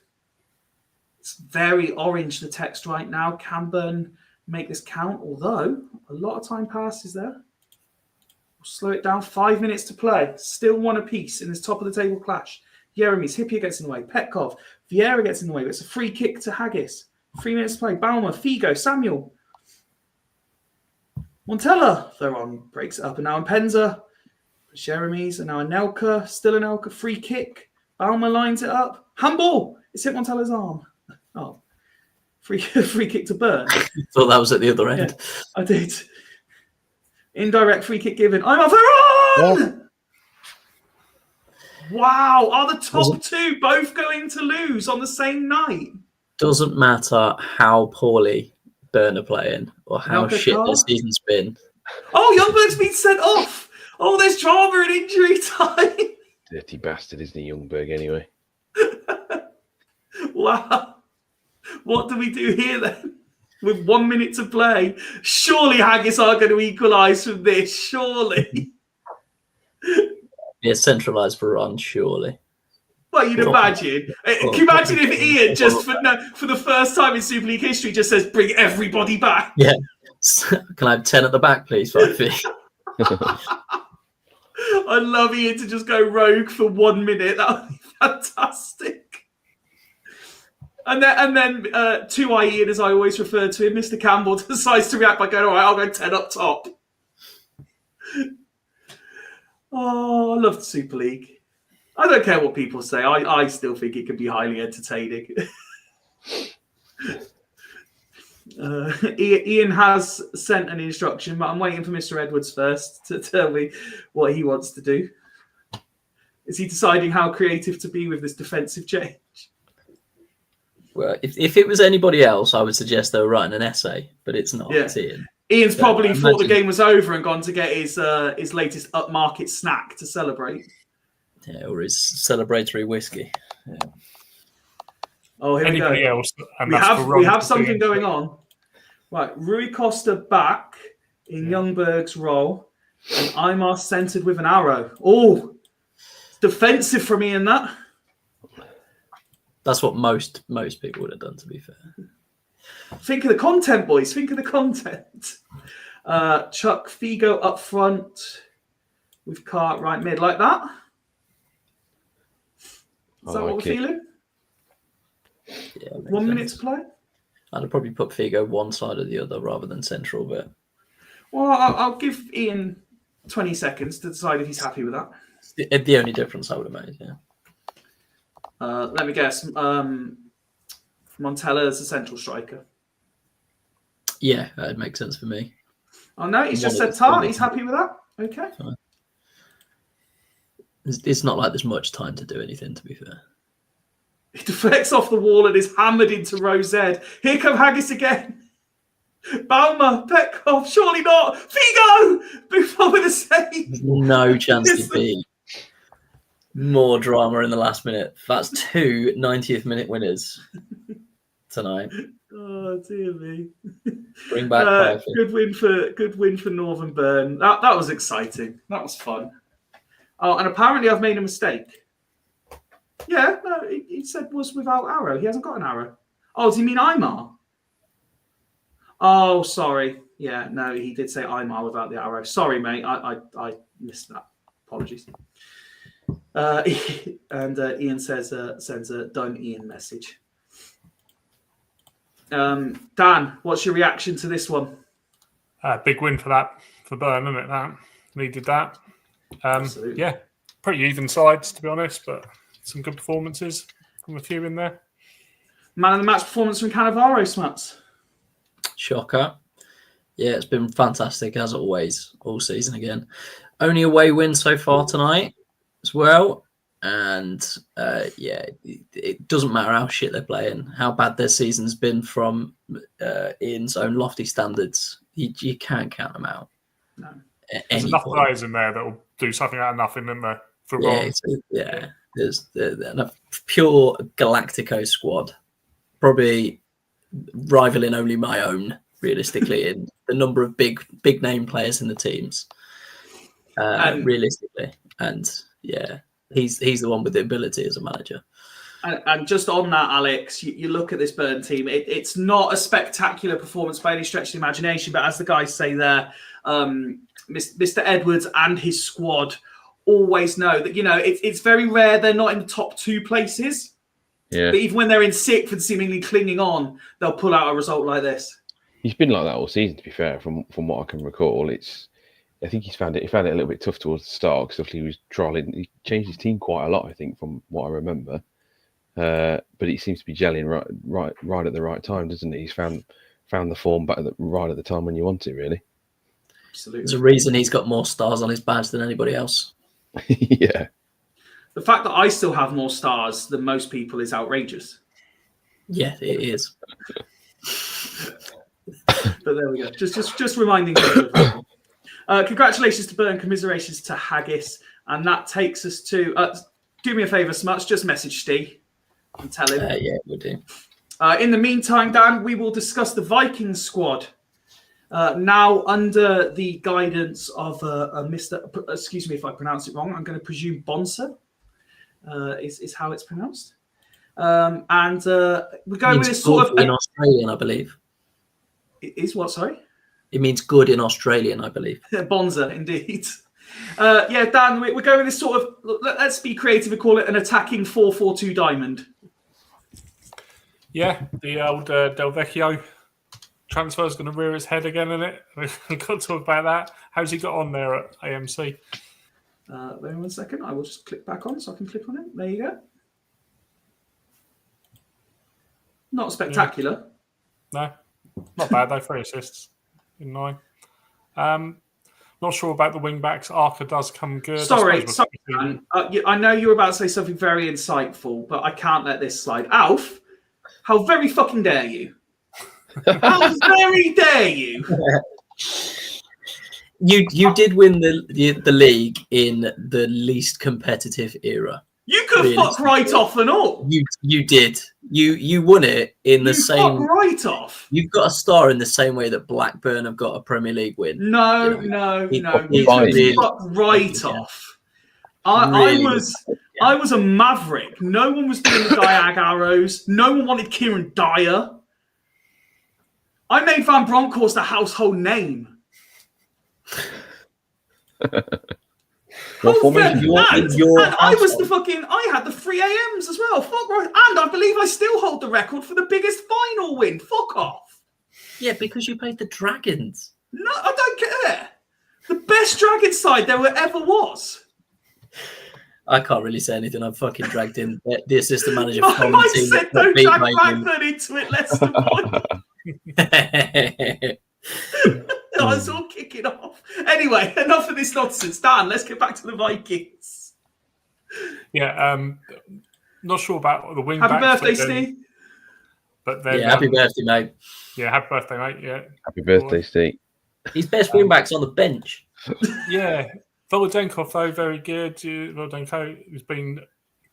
It's very orange, the text right now. Can Burn make this count? Although a lot of time passes there. We'll slow it down. 5 minutes to play. Still 1 apiece in this top of the table clash. Jeremies, Hippie gets in the way. Petkov, Vieira gets in the way. But it's a free kick to Haggis. 3 minutes to play. Baumer, Figo, Samuel. Montella, they're on, breaks it up. And now in Penza. Jeremies, and now Anelka. Still Anelka, free kick. Baumer lines it up. Handball. It's hit Montella's arm. Oh. Free kick to Burn. Thought that was at the other end. Yeah, I did. Indirect free kick given. I'm off. Oh. Wow. Are the top two both going to lose on the same night? Doesn't matter how poorly Burn are playing or how shit their season's been. Oh, Youngberg's been sent off. Oh, there's drama and injury time. Dirty bastard, isn't he, Youngberg, anyway? Wow. What do we do here then? With 1 minute to play. Surely Haggis are going to equalise from this. Surely. Yeah, centralised for run, surely. Well, you'd imagine. Can you imagine if Ian just for the first time in Super League history just says, bring everybody back? Yeah. Can I have 10 at the back, please, Fyfie? I'd love Ian to just go rogue for 1 minute. That would be fantastic. And then 2i Ian, as I always refer to him, Mr. Campbell decides to react by going, all right, I'll go 10 up top. Oh, I love the Super League. I don't care what people say. I still think it can be highly entertaining. Ian has sent an instruction, but I'm waiting for Mr. Edwards first to tell me what he wants to do. Is he deciding how creative to be with this defensive change? Well, if it was anybody else, I would suggest they were writing an essay, but it's not. Yeah. It's Ian. Ian's probably thought the game was over and gone to get his latest upmarket snack to celebrate. Yeah, or his celebratory whiskey. Yeah. Oh, here Anybody we go. else? We have something going on. Right, Rui Costa back in Youngberg's role, and Aymar centered with an arrow. Oh, defensive from Ian, that. That's what most people would have done, to be fair. Think of the content, boys. Think of the content. Chuck Figo up front with Cart right mid, like that. Is that what we're feeling? Yeah, 1 minute to play. I'd probably put Figo one side or the other rather than central, but Well, I'll give Ian 20 seconds to decide if he's happy with that. it's the only difference I would have made. Yeah. Let me guess. Montella's a central striker. Yeah, that'd make sense for me. Oh no, he's just One said of the Tart. three. He's happy with that. Okay. It's not like there's much time to do anything, to be fair. He deflects off the wall and is hammered into row Z. Here come Haggis again. Balmer, Petkov, surely not. Figo! Buffon with a save. There's no chance to be more drama in the last minute. That's two 90th minute winners tonight. Oh dear me. Bring back Fyfie. Good win for Northern Burn. That was exciting. That was fun. Oh, and apparently I've made a mistake. Yeah, no, he said was without arrow. He hasn't got an arrow. Oh, does he mean Imar? Oh, sorry. Yeah, no, he did say Imar without the arrow. Sorry, mate. I missed that. Apologies. And Ian sends a done Ian message. Dan, what's your reaction to this one? Big win for Burn, isn't it? That needed that. Absolutely. Yeah, pretty even sides, to be honest, but some good performances from a few in there. Man of the match performance from Cannavaro, Smuts. Shocker. Yeah, it's been fantastic as always, all season again. Only away win so far tonight as well. And it doesn't matter how shit they're playing, how bad their season's been from Ian's own lofty standards. You can't count them out. No. There's enough players in there that will do something out of nothing, isn't there? For There's a pure Galactico squad, probably rivaling only my own, realistically, in the number of big name players in the teams. Realistically, and yeah, he's the one with the ability as a manager. And just on that, Alex, you look at this Burn team. It's not a spectacular performance by any stretch of the imagination, but as the guys say there, Mr. Edwards and his squad always know that, it's very rare they're not in the top two places. Yeah. But even when they're in sixth and seemingly clinging on, they'll pull out a result like this. He's been like that all season, to be fair, from what I can recall. I think he found it a little bit tough towards the start because obviously he was trialing. He changed his team quite a lot, I think, from what I remember. But he seems to be gelling right at the right time, doesn't he? He's found the form back right at the time when you want it, really. Absolutely. There's a reason he's got more stars on his badge than anybody else. Yeah. The fact that I still have more stars than most people is outrageous. Yeah, it is. But there we go. Just reminding people. Congratulations to Burn, commiserations to Haggis, and that takes us to. Do me a favour, Smuts. Just message Steve and tell him. Yeah, we'll do. In the meantime, Dan, we will discuss the Vikings squad. Now under the guidance of Mr. Excuse me if I pronounce it wrong. I'm going to presume Bonser is how it's pronounced. And we're going with this sort of in Australian, I believe. Is what? Sorry. It means good in Australian, I believe. Bonza, indeed. Yeah, Dan, we're going with this sort of. Let's be creative and call it an attacking 4-4-2 diamond. Yeah, the old Del Vecchio transfer is going to rear its head again, isn't it? We've got to talk about that. How's he got on there at AMC? Wait 1 second. I will just click back on so I can click on it. There you go. Not spectacular. No, not bad though. 3 assists in 9. Not sure about the wing backs. Arca does come good. Sorry, man. I know you were about to say something very insightful, but I can't let this slide. Alf, how very fucking dare you? How very dare you? You did win the league in the least competitive era. You could fuck right off and all. You did. You won it in the same. Fuck right off. You've got a star in the same way that Blackburn have got a Premier League win. No. You could fuck right off. I was a maverick. No one was doing the diag arrows. No one wanted Kieran Dyer. I made Van Bronckhorst a household name. What formation do you want? In your and I was the household. I had the 3 AMs as well. Fuck right. And I believe I still hold the record for the biggest final win. Fuck off. Yeah, because you played the Dragons. No, I don't care. The best dragon side there ever was. I can't really say anything. I'm fucking dragged in the assistant manager Mike from the team. said that got don't beat drag by Blackburn into it, Leicester boy. you. I was all kicking off. Anyway, enough of this nonsense. Dan, let's get back to the Vikings. Yeah, not sure about the wing Happy backs, birthday, but then- Steve. But then, Yeah, happy birthday, mate. Yeah, happy birthday, mate. Yeah, Happy birthday, Steve. His best wing back's on the bench. yeah. Volodenkov, though, very good. Volodenko has been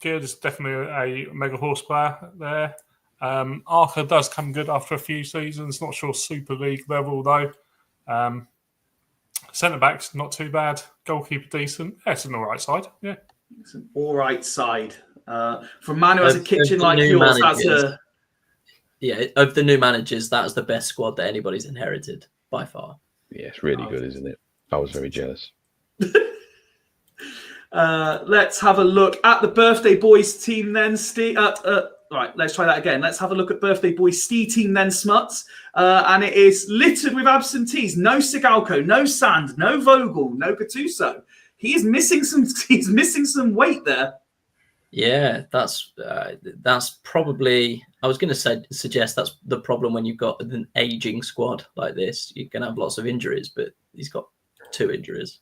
good. It's definitely a mega horsepower there. Archer does come good after a few seasons. Not sure Super League level, though. Centre backs, not too bad. Goalkeeper, decent. Yeah, it's an all right side. Yeah. It's an all right side. From a man who has a Of kitchen the like new yours, that's managers. a... Yeah, of the new managers, that's the best squad that anybody's inherited by far. Yeah, it's really good, isn't it? I was very jealous. Let's have a look at the birthday boys team then, Steve. Right, let's try that again. Let's have a look at birthday boys Steve team then, Smuts. And it is littered with absentees. No Sigalko, no Sand, no Vogel, no Gattuso. He's missing some weight there. Yeah, that's probably. I was going to suggest that's the problem when you've got an aging squad like this. You can have lots of injuries, but he's got 2 injuries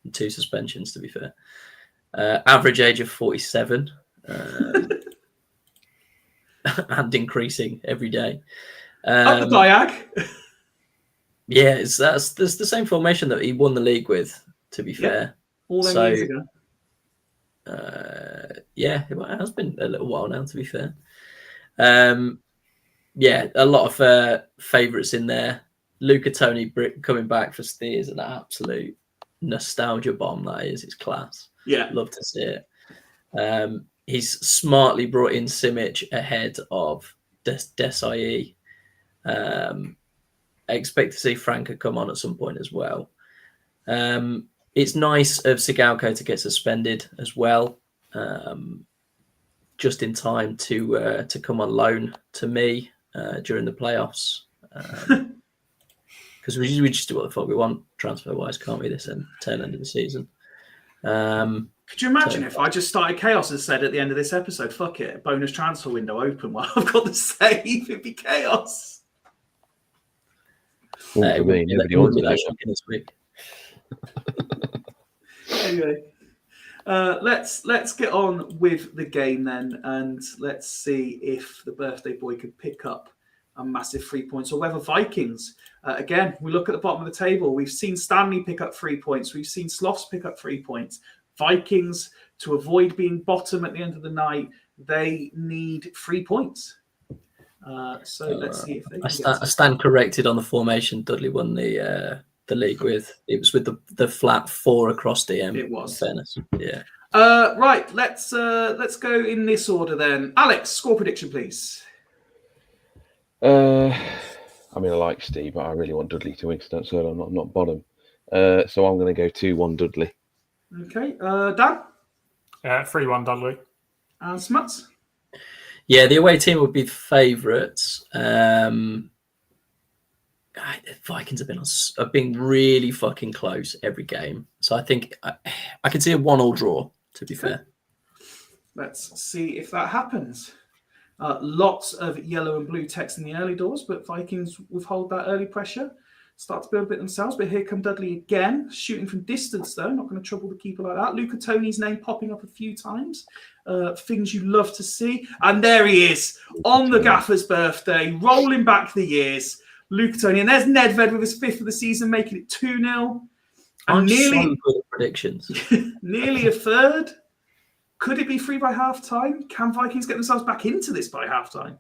and 2 suspensions. To be fair, average age of 47, and increasing every day. Up the diag. Yeah, that's the same formation that he won the league with. To be fair, all them years ago. Yeah, it has been a little while now, to be fair. Yeah, a lot of favourites in there. Luca Toni coming back for Steve is an absolute nostalgia bomb. That is, it's class. Yeah, love to see it. He's smartly brought in Simic ahead of Desai. I expect to see Franca come on at some point as well. It's nice of Sigalko to get suspended as well, just in time to come on loan to me during the playoffs. Because we just do what the fuck we want transfer-wise, can't we, this tail end of the season? Could you imagine if I just started Chaos and said at the end of this episode, fuck it, bonus transfer window open while I've got the save, it'd be Chaos. Well, for me, nobody wants to do it. this week. Anyway, let's get on with the game then, and let's see if the birthday boy could pick up a massive 3 points, or whether Vikings. Again, we look at the bottom of the table. We've seen Stanley pick up 3 points. We've seen Sloths pick up 3 points. Vikings, to avoid being bottom at the end of the night, they need 3 points. So let's see if they can I stand corrected on the formation Dudley won the league with. It was with the flat 4 across DM. It was. In fairness. Yeah. Right, let's go in this order then. Alex, score prediction, please. I mean, I like Steve, but I really want Dudley to win, so I'm not bottom. So I'm going to go 2-1 Dudley. Okay, Dan? 3-1 Dudley. And Smuts? Yeah, the away team would be the favourites. Vikings have been really fucking close every game. So I think I can see a 1-1 draw, to be fair. Let's see if that happens. Lots of yellow and blue text in the early doors, but Vikings withhold that early pressure. Start to build a bit themselves, but here come Dudley again, shooting from distance though, not going to trouble the keeper like that. Luca Toni's name popping up a few times. Things you love to see. And there he is, on the gaffer's birthday, rolling back the years. Luca Toni, and there's Nedved with his 5th of the season, making it 2-0. I'm nearly so good at predictions. nearly a third. Could it be 3 by half time? Can Vikings get themselves back into this by half time?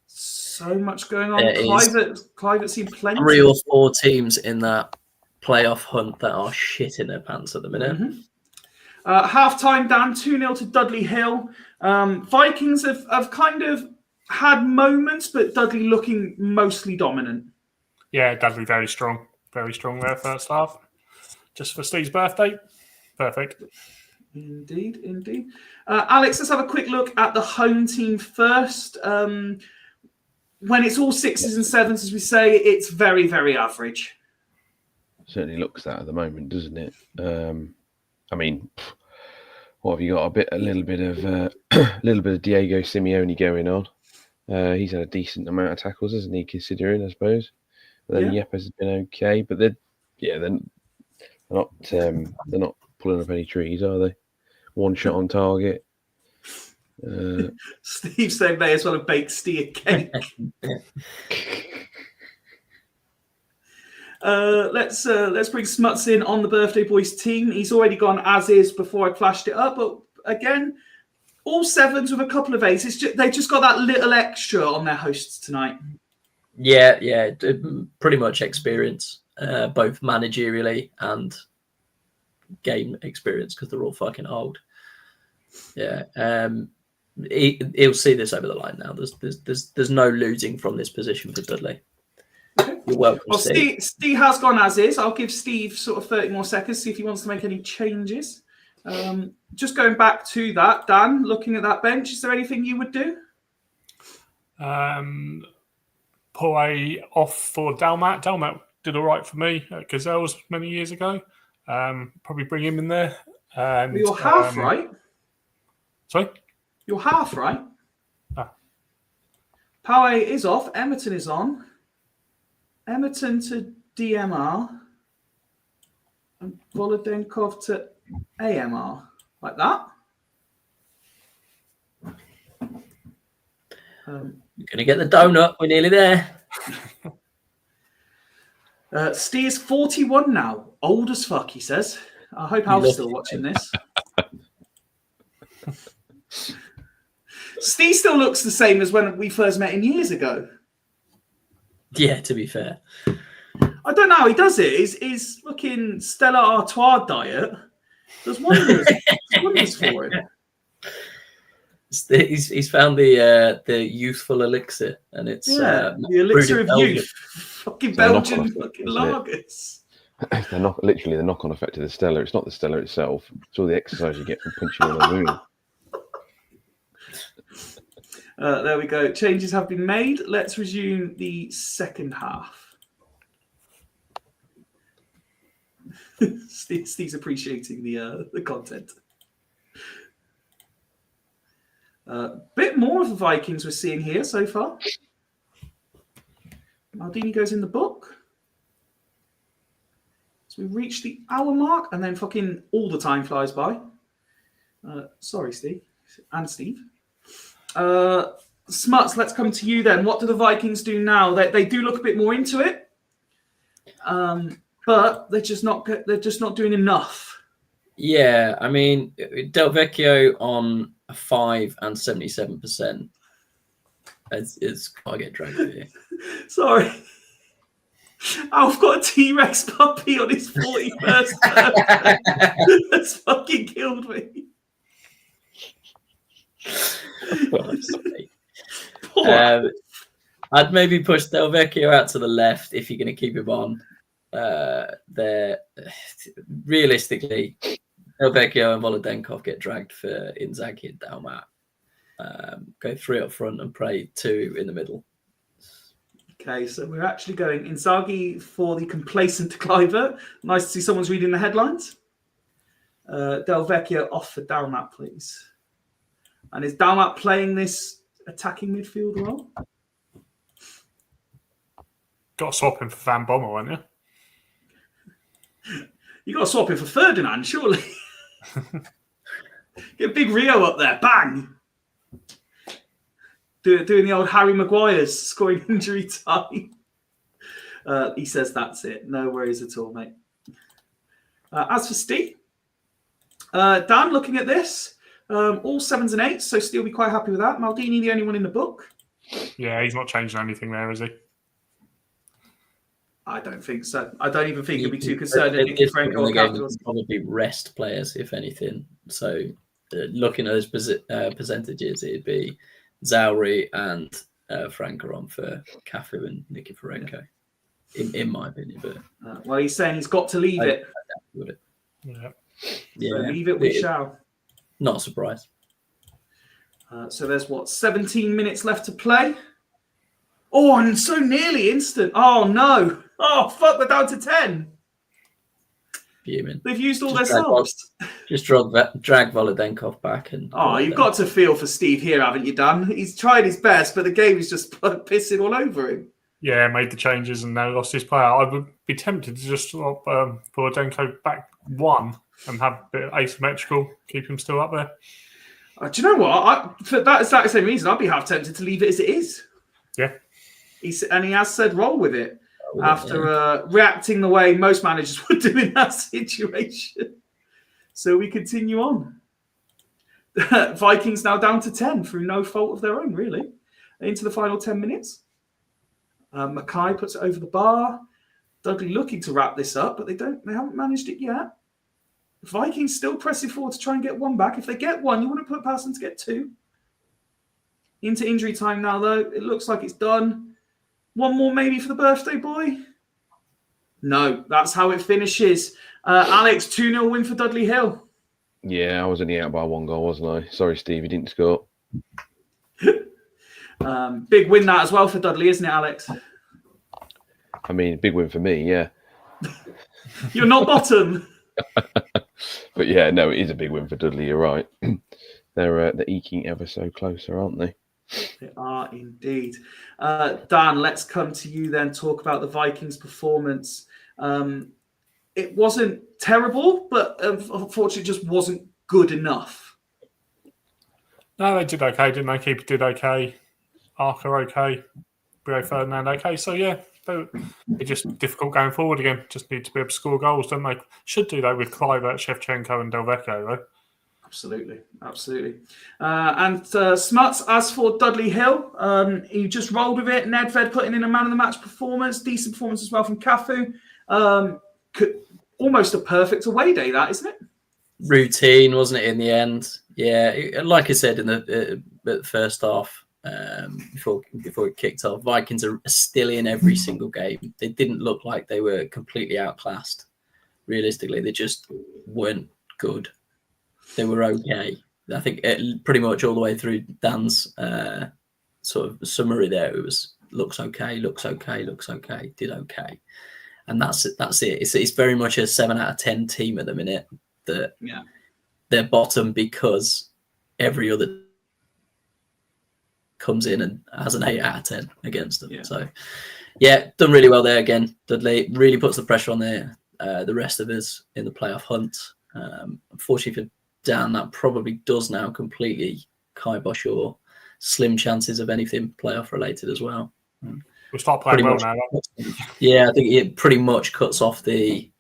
So much going on. Clivett's seen plenty. 3 or 4 teams in that playoff hunt that are shitting their pants at the minute. Mm-hmm. Half time down 2-0 to Dudley Hill. Vikings have kind of had moments, but Dudley looking mostly dominant. Yeah, Dudley very strong there first half. just for Steve's birthday. Perfect. Indeed. Alex, let's have a quick look at the home team first. When it's all 6s and 7s, as we say, it's very, very average. Certainly looks that at the moment, doesn't it? I mean, what have you got? A little bit of Diego Simeone going on. He's had a decent amount of tackles, hasn't he? Considering, I suppose. But then Yepes has been okay, but they're not pulling up any trees, are they? One shot on target. Steve said may as well have baked Steve a cake. Let's bring Smuts in on the birthday boys team. He's already gone as is before I flashed it up, but again, all 7s with a couple of 8s. They just got that little extra on their hosts tonight. Yeah, pretty much experience, both managerially and game experience, because they're all fucking old. Yeah, he'll see this over the line now. There's no losing from this position for Dudley. Okay. You're welcome. Well, Steve has gone as is. I'll give Steve sort of 30 more seconds, see if he wants to make any changes. Just going back to that, Dan, looking at that bench, is there anything you would do? Poe off for Dalmat. Dalmat did all right for me at Gazelles many years ago. Probably bring him in there. And, you're half right. Sorry? You're half right. Ah. Poe is off. Emerton is on. Emerton to DMR. And Volodenkov to AMR. Like that. You're going to get the donut. We're nearly there. Steve's 41 now. Old as fuck, he says. I hope Al's still watching this. Steve still looks the same as when we first met him years ago. Yeah, to be fair. I don't know how he does it. His fucking Stella Artois diet does wonders for him. He's found the youthful elixir, and it's the elixir of Belgium. youth. Fucking Belgian fucking lagers. They're not literally the knock-on effect of the Stella. It's not the Stella itself. It's all the exercise you get from punching on the moon. There we go. Changes have been made. Let's resume the second half. Steve's appreciating the content. Bit more of the Vikings we're seeing here so far. Maldini goes in the book. So we reach the hour mark, and then fucking all the time flies by. Sorry, Steve. And Steve. Smuts, let's come to you then. What do the Vikings do now? They do look a bit more into it, but they're just not doing enough. Yeah, I mean, Del Vecchio on a 5 and 77%. It's got to get dragged here. Sorry. I've got a T-Rex puppy on his 41st birthday. That's fucking killed me. I'd maybe push Del Vecchio out to the left if you're going to keep him on. There, realistically, Del Vecchio and Volodenkov get dragged for Inzaghi and Dalmat. Go 3 up front and play 2 in the middle. Okay, so we're actually going Inzaghi for the complacent Cliver. Nice to see someone's reading the headlines. Del Vecchio off for Dalmat, please. And is Dalmat playing this attacking midfield role? Got to swap him for Van Bommel, haven't you? You got to swap him for Ferdinand, surely. Get Big Rio up there, bang! Doing the old Harry Maguire's scoring injury time. He says that's it. No worries at all, mate. As for Steve, Dan, looking at this, all 7s and 8s, so Steve will be quite happy with that. Maldini, the only one in the book. Yeah, he's not changing anything there, is he? I don't think so. I don't even think he'll be too concerned if Nicky Franco or Capitals. Probably rest players, if anything. So looking at those percentages, it'd be Zauri and Franco on for Cafu and Nicky Ferenko. in my opinion. But well, he's saying he's got to leave it. Yeah. So leave it we shall. Not a surprise. So there's 17 minutes left to play. Oh, and so nearly instant. Oh no. Oh fuck, we're down to 10. Fuming. They've used all their subs. Just drag Volodenkov back and. Oh, you've got to feel for Steve here, haven't you, Dan? He's tried his best, but the game is just pissing all over him. Yeah, made the changes and now lost his player. I would be tempted to just swap Volodenko back one and have a bit of asymmetrical, keep him still up there. Do you know what? For that exact same reason, I'd be half tempted to leave it as it is. Yeah. He has said roll with it. After reacting the way most managers would do in that situation. So we continue on. Vikings now down to 10 through no fault of their own, really. Into the final 10 minutes. Mackay puts it over the bar. Dudley looking to wrap this up, but they haven't managed it yet. Vikings still pressing forward to try and get one back. If they get one, you want to put past them to get two. Into injury time now, though. It looks like it's done. One more maybe for the birthday boy? No, that's how it finishes. Alex, 2-0 win for Dudley Hill. Yeah, I was only out by 1 goal, wasn't I? Sorry, Steve, you didn't score. Big win that as well for Dudley, isn't it, Alex? I mean, big win for me, yeah. You're not bottom. But yeah, no, it is a big win for Dudley, you're right. They're eking ever so closer, aren't they? They are indeed. Dan, let's come to you then, talk about the Vikings' performance. It wasn't terrible, but unfortunately just wasn't good enough. No, they did okay, didn't they? Keeper did okay. Archer okay. Rio Ferdinand okay. So, yeah, it's just difficult going forward again. Just need to be able to score goals, don't they? Should do that with Kluivert, Shevchenko and Delvecchio, though. Absolutely. And Smuts, as for Dudley Hill, he just rolled with it. Nedved putting in a man of the match performance. Decent performance as well from Cafu. Almost a perfect away day, that, isn't it? Routine, wasn't it, in the end? Yeah, like I said in the first half, before it kicked off, Vikings are still in every single game. They didn't look like they were completely outclassed. Realistically, they just weren't good. They were okay. I think pretty much all the way through Dan's sort of summary there, it was looks okay, did okay. And that's it. It's very much a 7 out of 10 team at the minute. They're bottom because every other comes in and has an 8 out of 10 against them. Yeah. So, yeah, done really well there again. Dudley really puts the pressure on the rest of us in the playoff hunt. Unfortunately for Dan, that probably does now completely kibosh your slim chances of anything playoff related as well. We'll start playing well now. Yeah, I think it pretty much cuts off the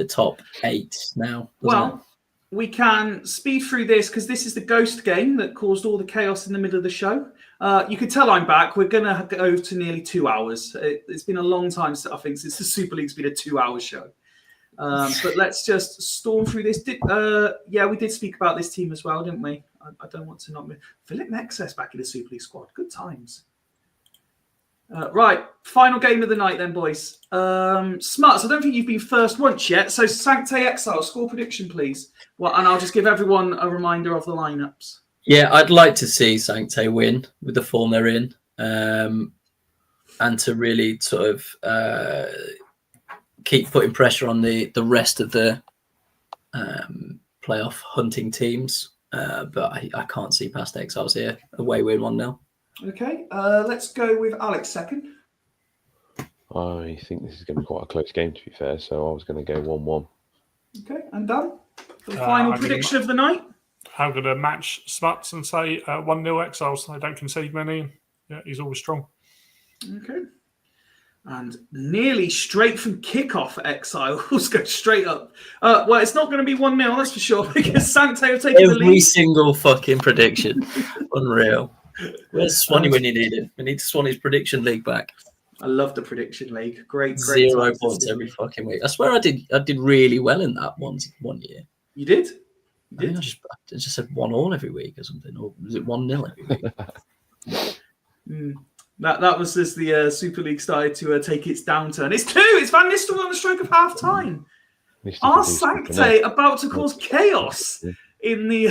top 8 now. Well, we can speed through this because this is the ghost game that caused all the chaos in the middle of the show. You can tell I'm back. We're going to go to nearly 2 hours. It's been a long time, I think, since the Super League's been a 2-hour show. But let's just storm through this. We did speak about this team as well, didn't we? I don't want to not move. Philip Nexus back in the Super League squad. Good times. Right, final game of the night then, boys. Smuts, I don't think you've been first once yet. So Sancte Exile, score prediction, please. Well, and I'll just give everyone a reminder of the lineups. Yeah, I'd like to see Sancte win with the form they're in, and to really sort of keep putting pressure on the rest of the playoff hunting teams. But I can't see past Exiles here. Away win 1-0. Okay, let's go with Alex second. I think this is going to be quite a close game, to be fair. So I was going to go 1-1. Okay, and Dan? The final prediction of the night? I'm going to match Smuts and say 1-0 Exiles. They don't concede many. Yeah, he's always strong. Okay. And nearly straight from kickoff for Exiles. Go straight up. Well, it's not going to be 1-0, that's for sure, because Sancte have taken the lead. Every single fucking prediction. Unreal. Where's Swanee when you need him? We need Swanee's prediction league back. I love the prediction league. Great 0 points every fucking week. I swear I did really well in that one year. You did? I just said 1-1 every week or something. Or was it 1-0 every week? That was as the Super League started to take its downturn. It's 2. It's Van Nistelrooy on the stroke of half time. Are Sancte about to cause chaos in the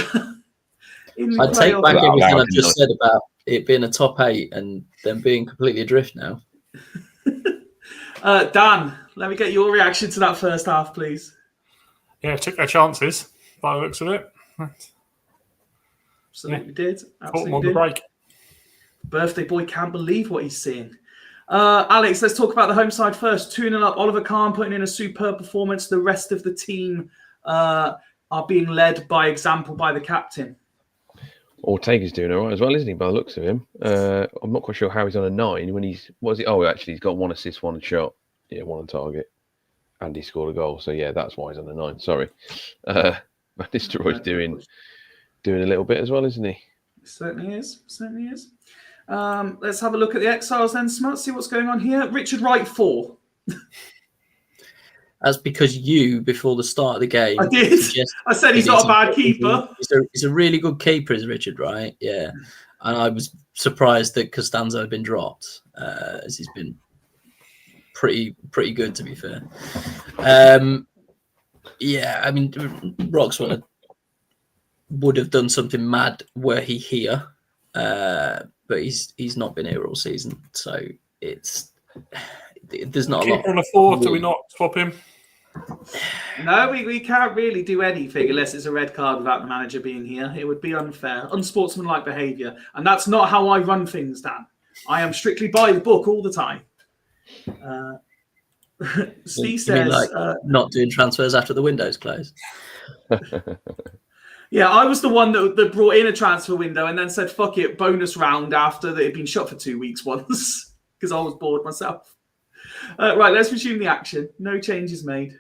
I take back everything I've just said about it being a top 8 and them being completely adrift now. Dan, let me get your reaction to that first half, please. Yeah, took their chances by the looks of it. Absolutely did. Caught them on the break. Birthday boy can't believe what he's seeing. Alex, let's talk about the home side first. 2-0 up. Oliver Kahn putting in a superb performance. The rest of the team are being led by example by the captain. Ortega's doing all right as well, isn't he, by the looks of him? I'm not quite sure how he's on a 9 when he's... What is it? Oh, actually, he's got 1 assist, 1 shot. Yeah, 1 on target. And he scored a goal. So, yeah, that's why he's on a 9. Sorry. Mr. Roy's doing a little bit as well, isn't he? Certainly is. Certainly is. Let's have a look at the Exiles then, Smut. See what's going on here. Richard Wright 4. That's because you, before the start of the game, I did. I said he's not a bad keeper. He's a really good keeper, is Richard Wright. Yeah, and I was surprised that Costanzo had been dropped, as he's been pretty good, to be fair. Yeah, I mean, Roxwell would have done something mad were he here, but he's not been here all season, so there's not a lot. Keeper on a 4, do we not swap him? No, we can't really do anything unless it's a red card without the manager being here. It would be unfair, unsportsmanlike behaviour, and that's not how I run things, Dan. I am strictly by the book all the time. Steve says, not doing transfers after the window's closed. Yeah, I was the one that brought in a transfer window and then said, fuck it, bonus round after it had been shut for 2 weeks once because I was bored myself. Right, let's resume the action. No changes made.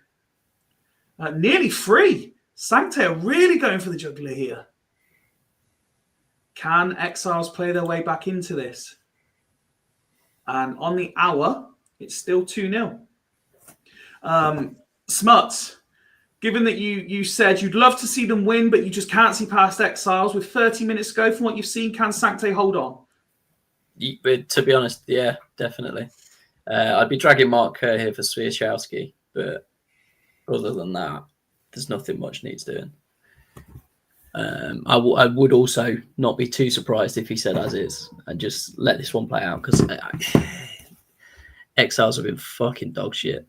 Nearly free. Sancte are really going for the jugular here. Can Exiles play their way back into this? And on the hour, it's still 2-0. Smuts, given that you said you'd love to see them win, but you just can't see past Exiles, with 30 minutes to go from what you've seen, can Sancte hold on? To be honest, yeah, definitely. I'd be dragging Mark Kerr here for Swiatkowski, but other than that, there's nothing much needs doing. I would also not be too surprised if he said as is and just let this one play out, because Exiles have been fucking dog shit.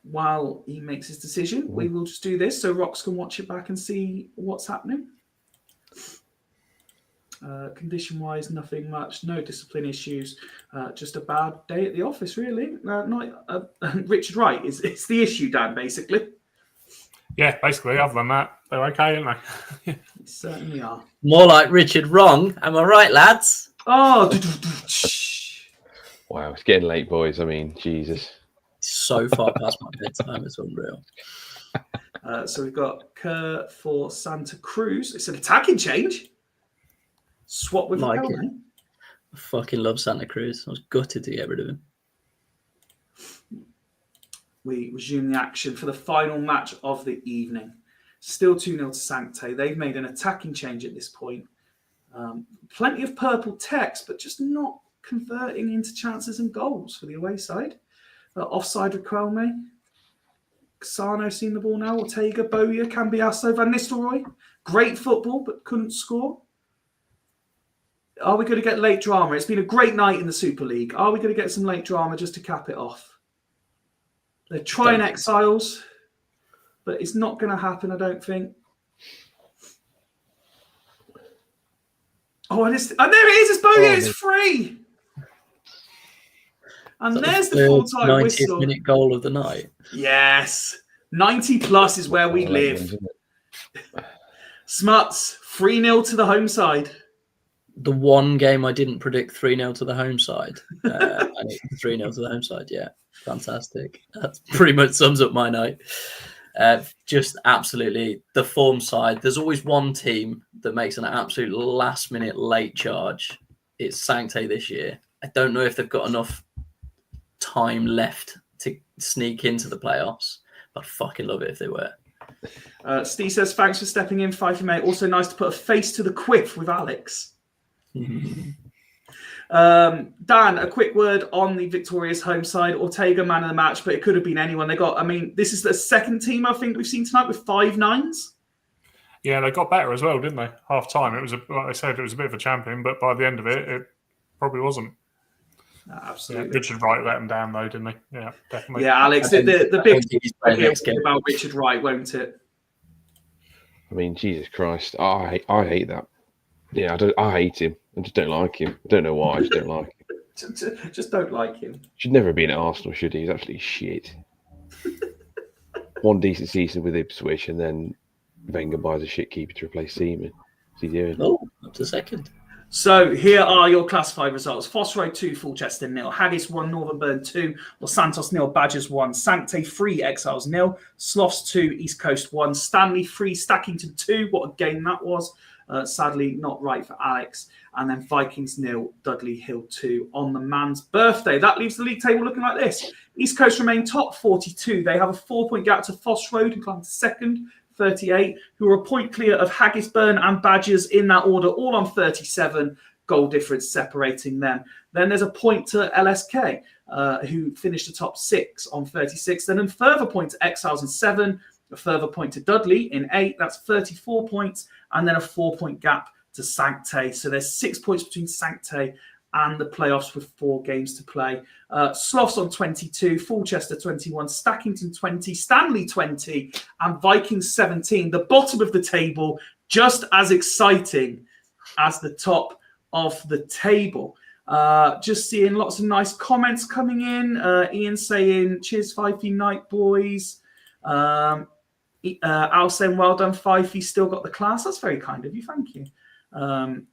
While he makes his decision, we will just do this so Rox can watch it back and see what's happening. Condition-wise, nothing much. No discipline issues. Just a bad day at the office, really. Richard Wright is the issue, Dan, basically. Yeah, basically, other than that, they're okay, aren't they? They certainly are. More like Richard wrong. Am I right, lads? Oh, wow, it's getting late, boys. I mean, Jesus. So far past my bedtime, it's unreal. So we've got Kerr for Santa Cruz. It's an attacking change. Swap with Like Kelly. I fucking love Santa Cruz. I was gutted to get rid of him. We resume the action for the final match of the evening. Still 2-0 to Sancte. They've made an attacking change at this point. Plenty of purple text, but just not converting into chances and goals for the away side. Offside Riquelme. Casano seen the ball now. Ortega, Bowyer, Cambiasso, Van Nistelrooy. Great football, but couldn't score. Are we going to get late drama? It's been a great night in the Super League. Are we going to get some late drama just to cap it off? They're trying Exiles, but it's not going to happen, I don't think. Oh, and there it is. It's Bowyer. It's free. And there's the full-time 90th whistle. minute goal of the night. Yes. 90 plus is where we live. Smuts, 3-0 to the home side. The one game I didn't predict 3-0 to the home side. And it's 3-0 to the home side. Yeah, fantastic. That pretty much sums up my night. Just absolutely the form side. There's always one team that makes an absolute last-minute late charge. It's Sancte this year. I don't know if they've got enough time left to sneak into the playoffs. I'd fucking love it if they were. Steve says, thanks for stepping in, Fyfie, mate. Also nice to put a face to the quiff with Alex. Dan, a quick word on the victorious home side. Ortega, man of the match, but it could have been anyone. This is the second team I think we've seen tonight with 5 9s. Yeah, they got better as well, didn't they? Half time, it was like I said, it was a bit of a champion, but by the end of it, it probably wasn't. Absolutely. Yeah, Richard Wright let him down, though, didn't he? Yeah, definitely. Yeah, Alex, the big thing about Richard Wright, won't it? I mean, Jesus Christ, I hate that. Yeah, I hate him. I just don't like him. I don't know why. I just don't like him. Just don't like him. Should never have been at Arsenal, should he? He's absolutely shit. One decent season with Ipswich, and then Wenger buys a shit keeper to replace Seaman. What's he doing? Oh, up to second. So here are your classified results. Foss Road 2, Fulchester 0. Haggis 1, Northern Burn 2. Los Santos 0, Badgers 1. Sancte 3, Exiles 0. Sloths 2, East Coast 1. Stanley 3, Stackington 2. What a game that was. Sadly, not right for Alex. And then Vikings 0, Dudley Hill 2 on the man's birthday. That leaves the league table looking like this. East Coast remain top 42. They have a 4-point gap to Foss Road, who climb to second, 38, who are a point clear of Haggisburn and Badgers in that order, all on 37, goal difference separating them. Then there's a point to LSK, who finished the top 6 on 36. Then a further point to Exiles in 7, a further point to Dudley in 8, that's 34 points, and then a 4-point gap to Sancte. So there's 6 points between Sancte and the playoffs with 4 games to play. Sloths on 22, Fulchester 21, Stackington 20, Stanley 20, and Vikings 17. The bottom of the table, just as exciting as the top of the table. Just seeing lots of nice comments coming in. Ian saying, cheers, Fyfie night, boys. Al saying, well done, Fyfie, still got the class. That's very kind of you, thank you. Ian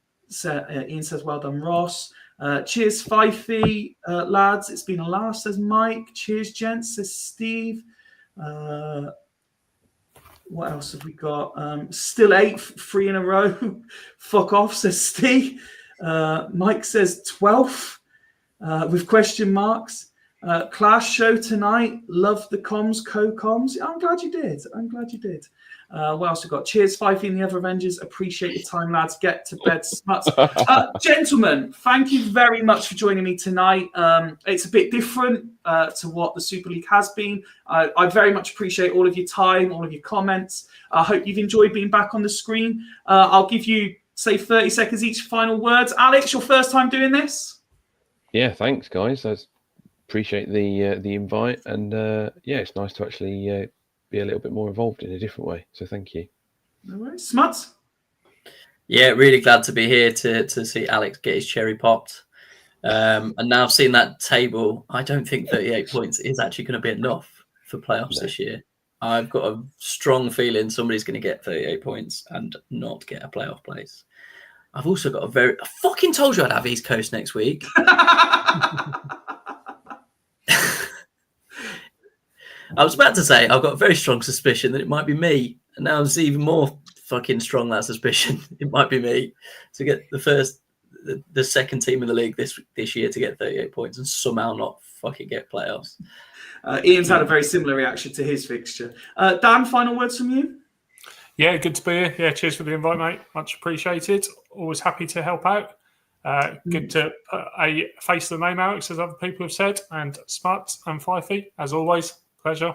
says, well done, Ross. Cheers, Fyfie, lads. It's been a laugh, says Mike. Cheers, gents, says Steve. What else have we got? Still 8th, 3 in a row. Fuck off, says Steve. Mike says 12th with question marks. Class show tonight. Love the comms, co-comms. I'm glad you did. What else we got? Cheers, Fyfie and the other Avengers. Appreciate your time, lads. Get to bed, smuts. Gentlemen, thank you very much for joining me tonight. It's a bit different to what the Super League has been. I very much appreciate all of your time, all of your comments. I hope you've enjoyed being back on the screen. I'll give you, say, 30 seconds each final words. Alex, your first time doing this? Yeah, thanks, guys. I appreciate the invite, and yeah, it's nice to actually be a little bit more involved in a different way. So thank you. No worries. Smuts? Yeah, really glad to be here to see Alex get his cherry popped. And now I've seen that table, I don't think 38 points is actually going to be enough for playoffs this year. I've got a strong feeling somebody's going to get 38 points and not get a playoff place. I've also got I fucking told you I'd have East Coast next week. I was about to say I've got a very strong suspicion that it might be me, and now I'm even more fucking strong that suspicion. It might be me to get the second team in the league this year to get 38 points and somehow not fucking get playoffs. Ian's had a very similar reaction to his fixture. Dan, final words from you? Yeah, good to be here. Yeah, cheers for the invite, mate. Much appreciated. Always happy to help out. Good to put a face to the name, Alex, as other people have said, and Smuts and Fyfie, as always. Pleasure.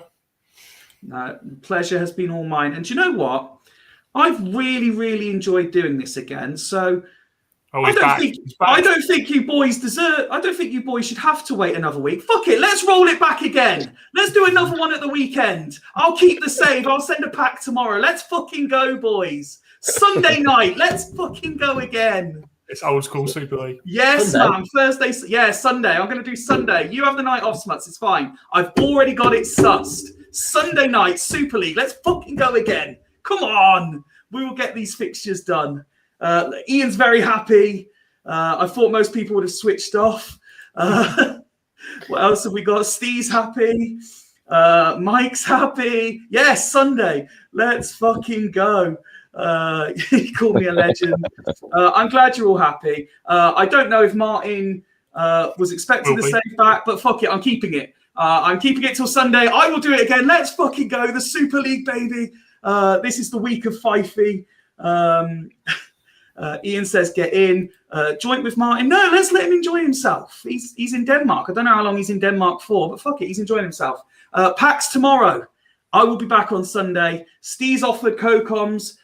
Pleasure has been all mine. And do you know what? I've really, really enjoyed doing this again. So I don't think you boys should have to wait another week. Fuck it. Let's roll it back again. Let's do another one at the weekend. I'll keep the save. I'll send a pack tomorrow. Let's fucking go, boys. Sunday night. Let's fucking go again. It's old school Super League. Yes, man. Thursday. Yeah, Sunday. I'm going to do Sunday. You have the night off, Smuts. It's fine. I've already got it sussed. Sunday night, Super League. Let's fucking go again. Come on. We will get these fixtures done. Ian's very happy. I thought most people would have switched off. What else have we got? Steve's happy. Mike's happy. Yes, Sunday. Let's fucking go. He called me a legend. I'm glad you're all happy. I don't know if Martin was expecting the save back, but fuck it, I'm keeping it. I'm keeping it till Sunday. I will do it again. Let's fucking go. The Super League, baby. This is the week of Fyfie. Ian says, get in. Joint with Martin. No, let's let him enjoy himself. He's in Denmark. I don't know how long he's in Denmark for, but fuck it, he's enjoying himself. PAX tomorrow. I will be back on Sunday. Steve's offered co-coms.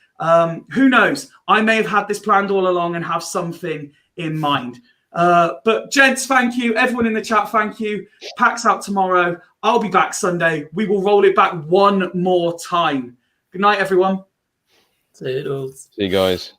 Who knows? I may have had this planned all along and have something in mind. But gents, thank you. Everyone in the chat, thank you. PAX out tomorrow. I'll be back Sunday. We will roll it back one more time. Good night, everyone. Toodles. See you guys.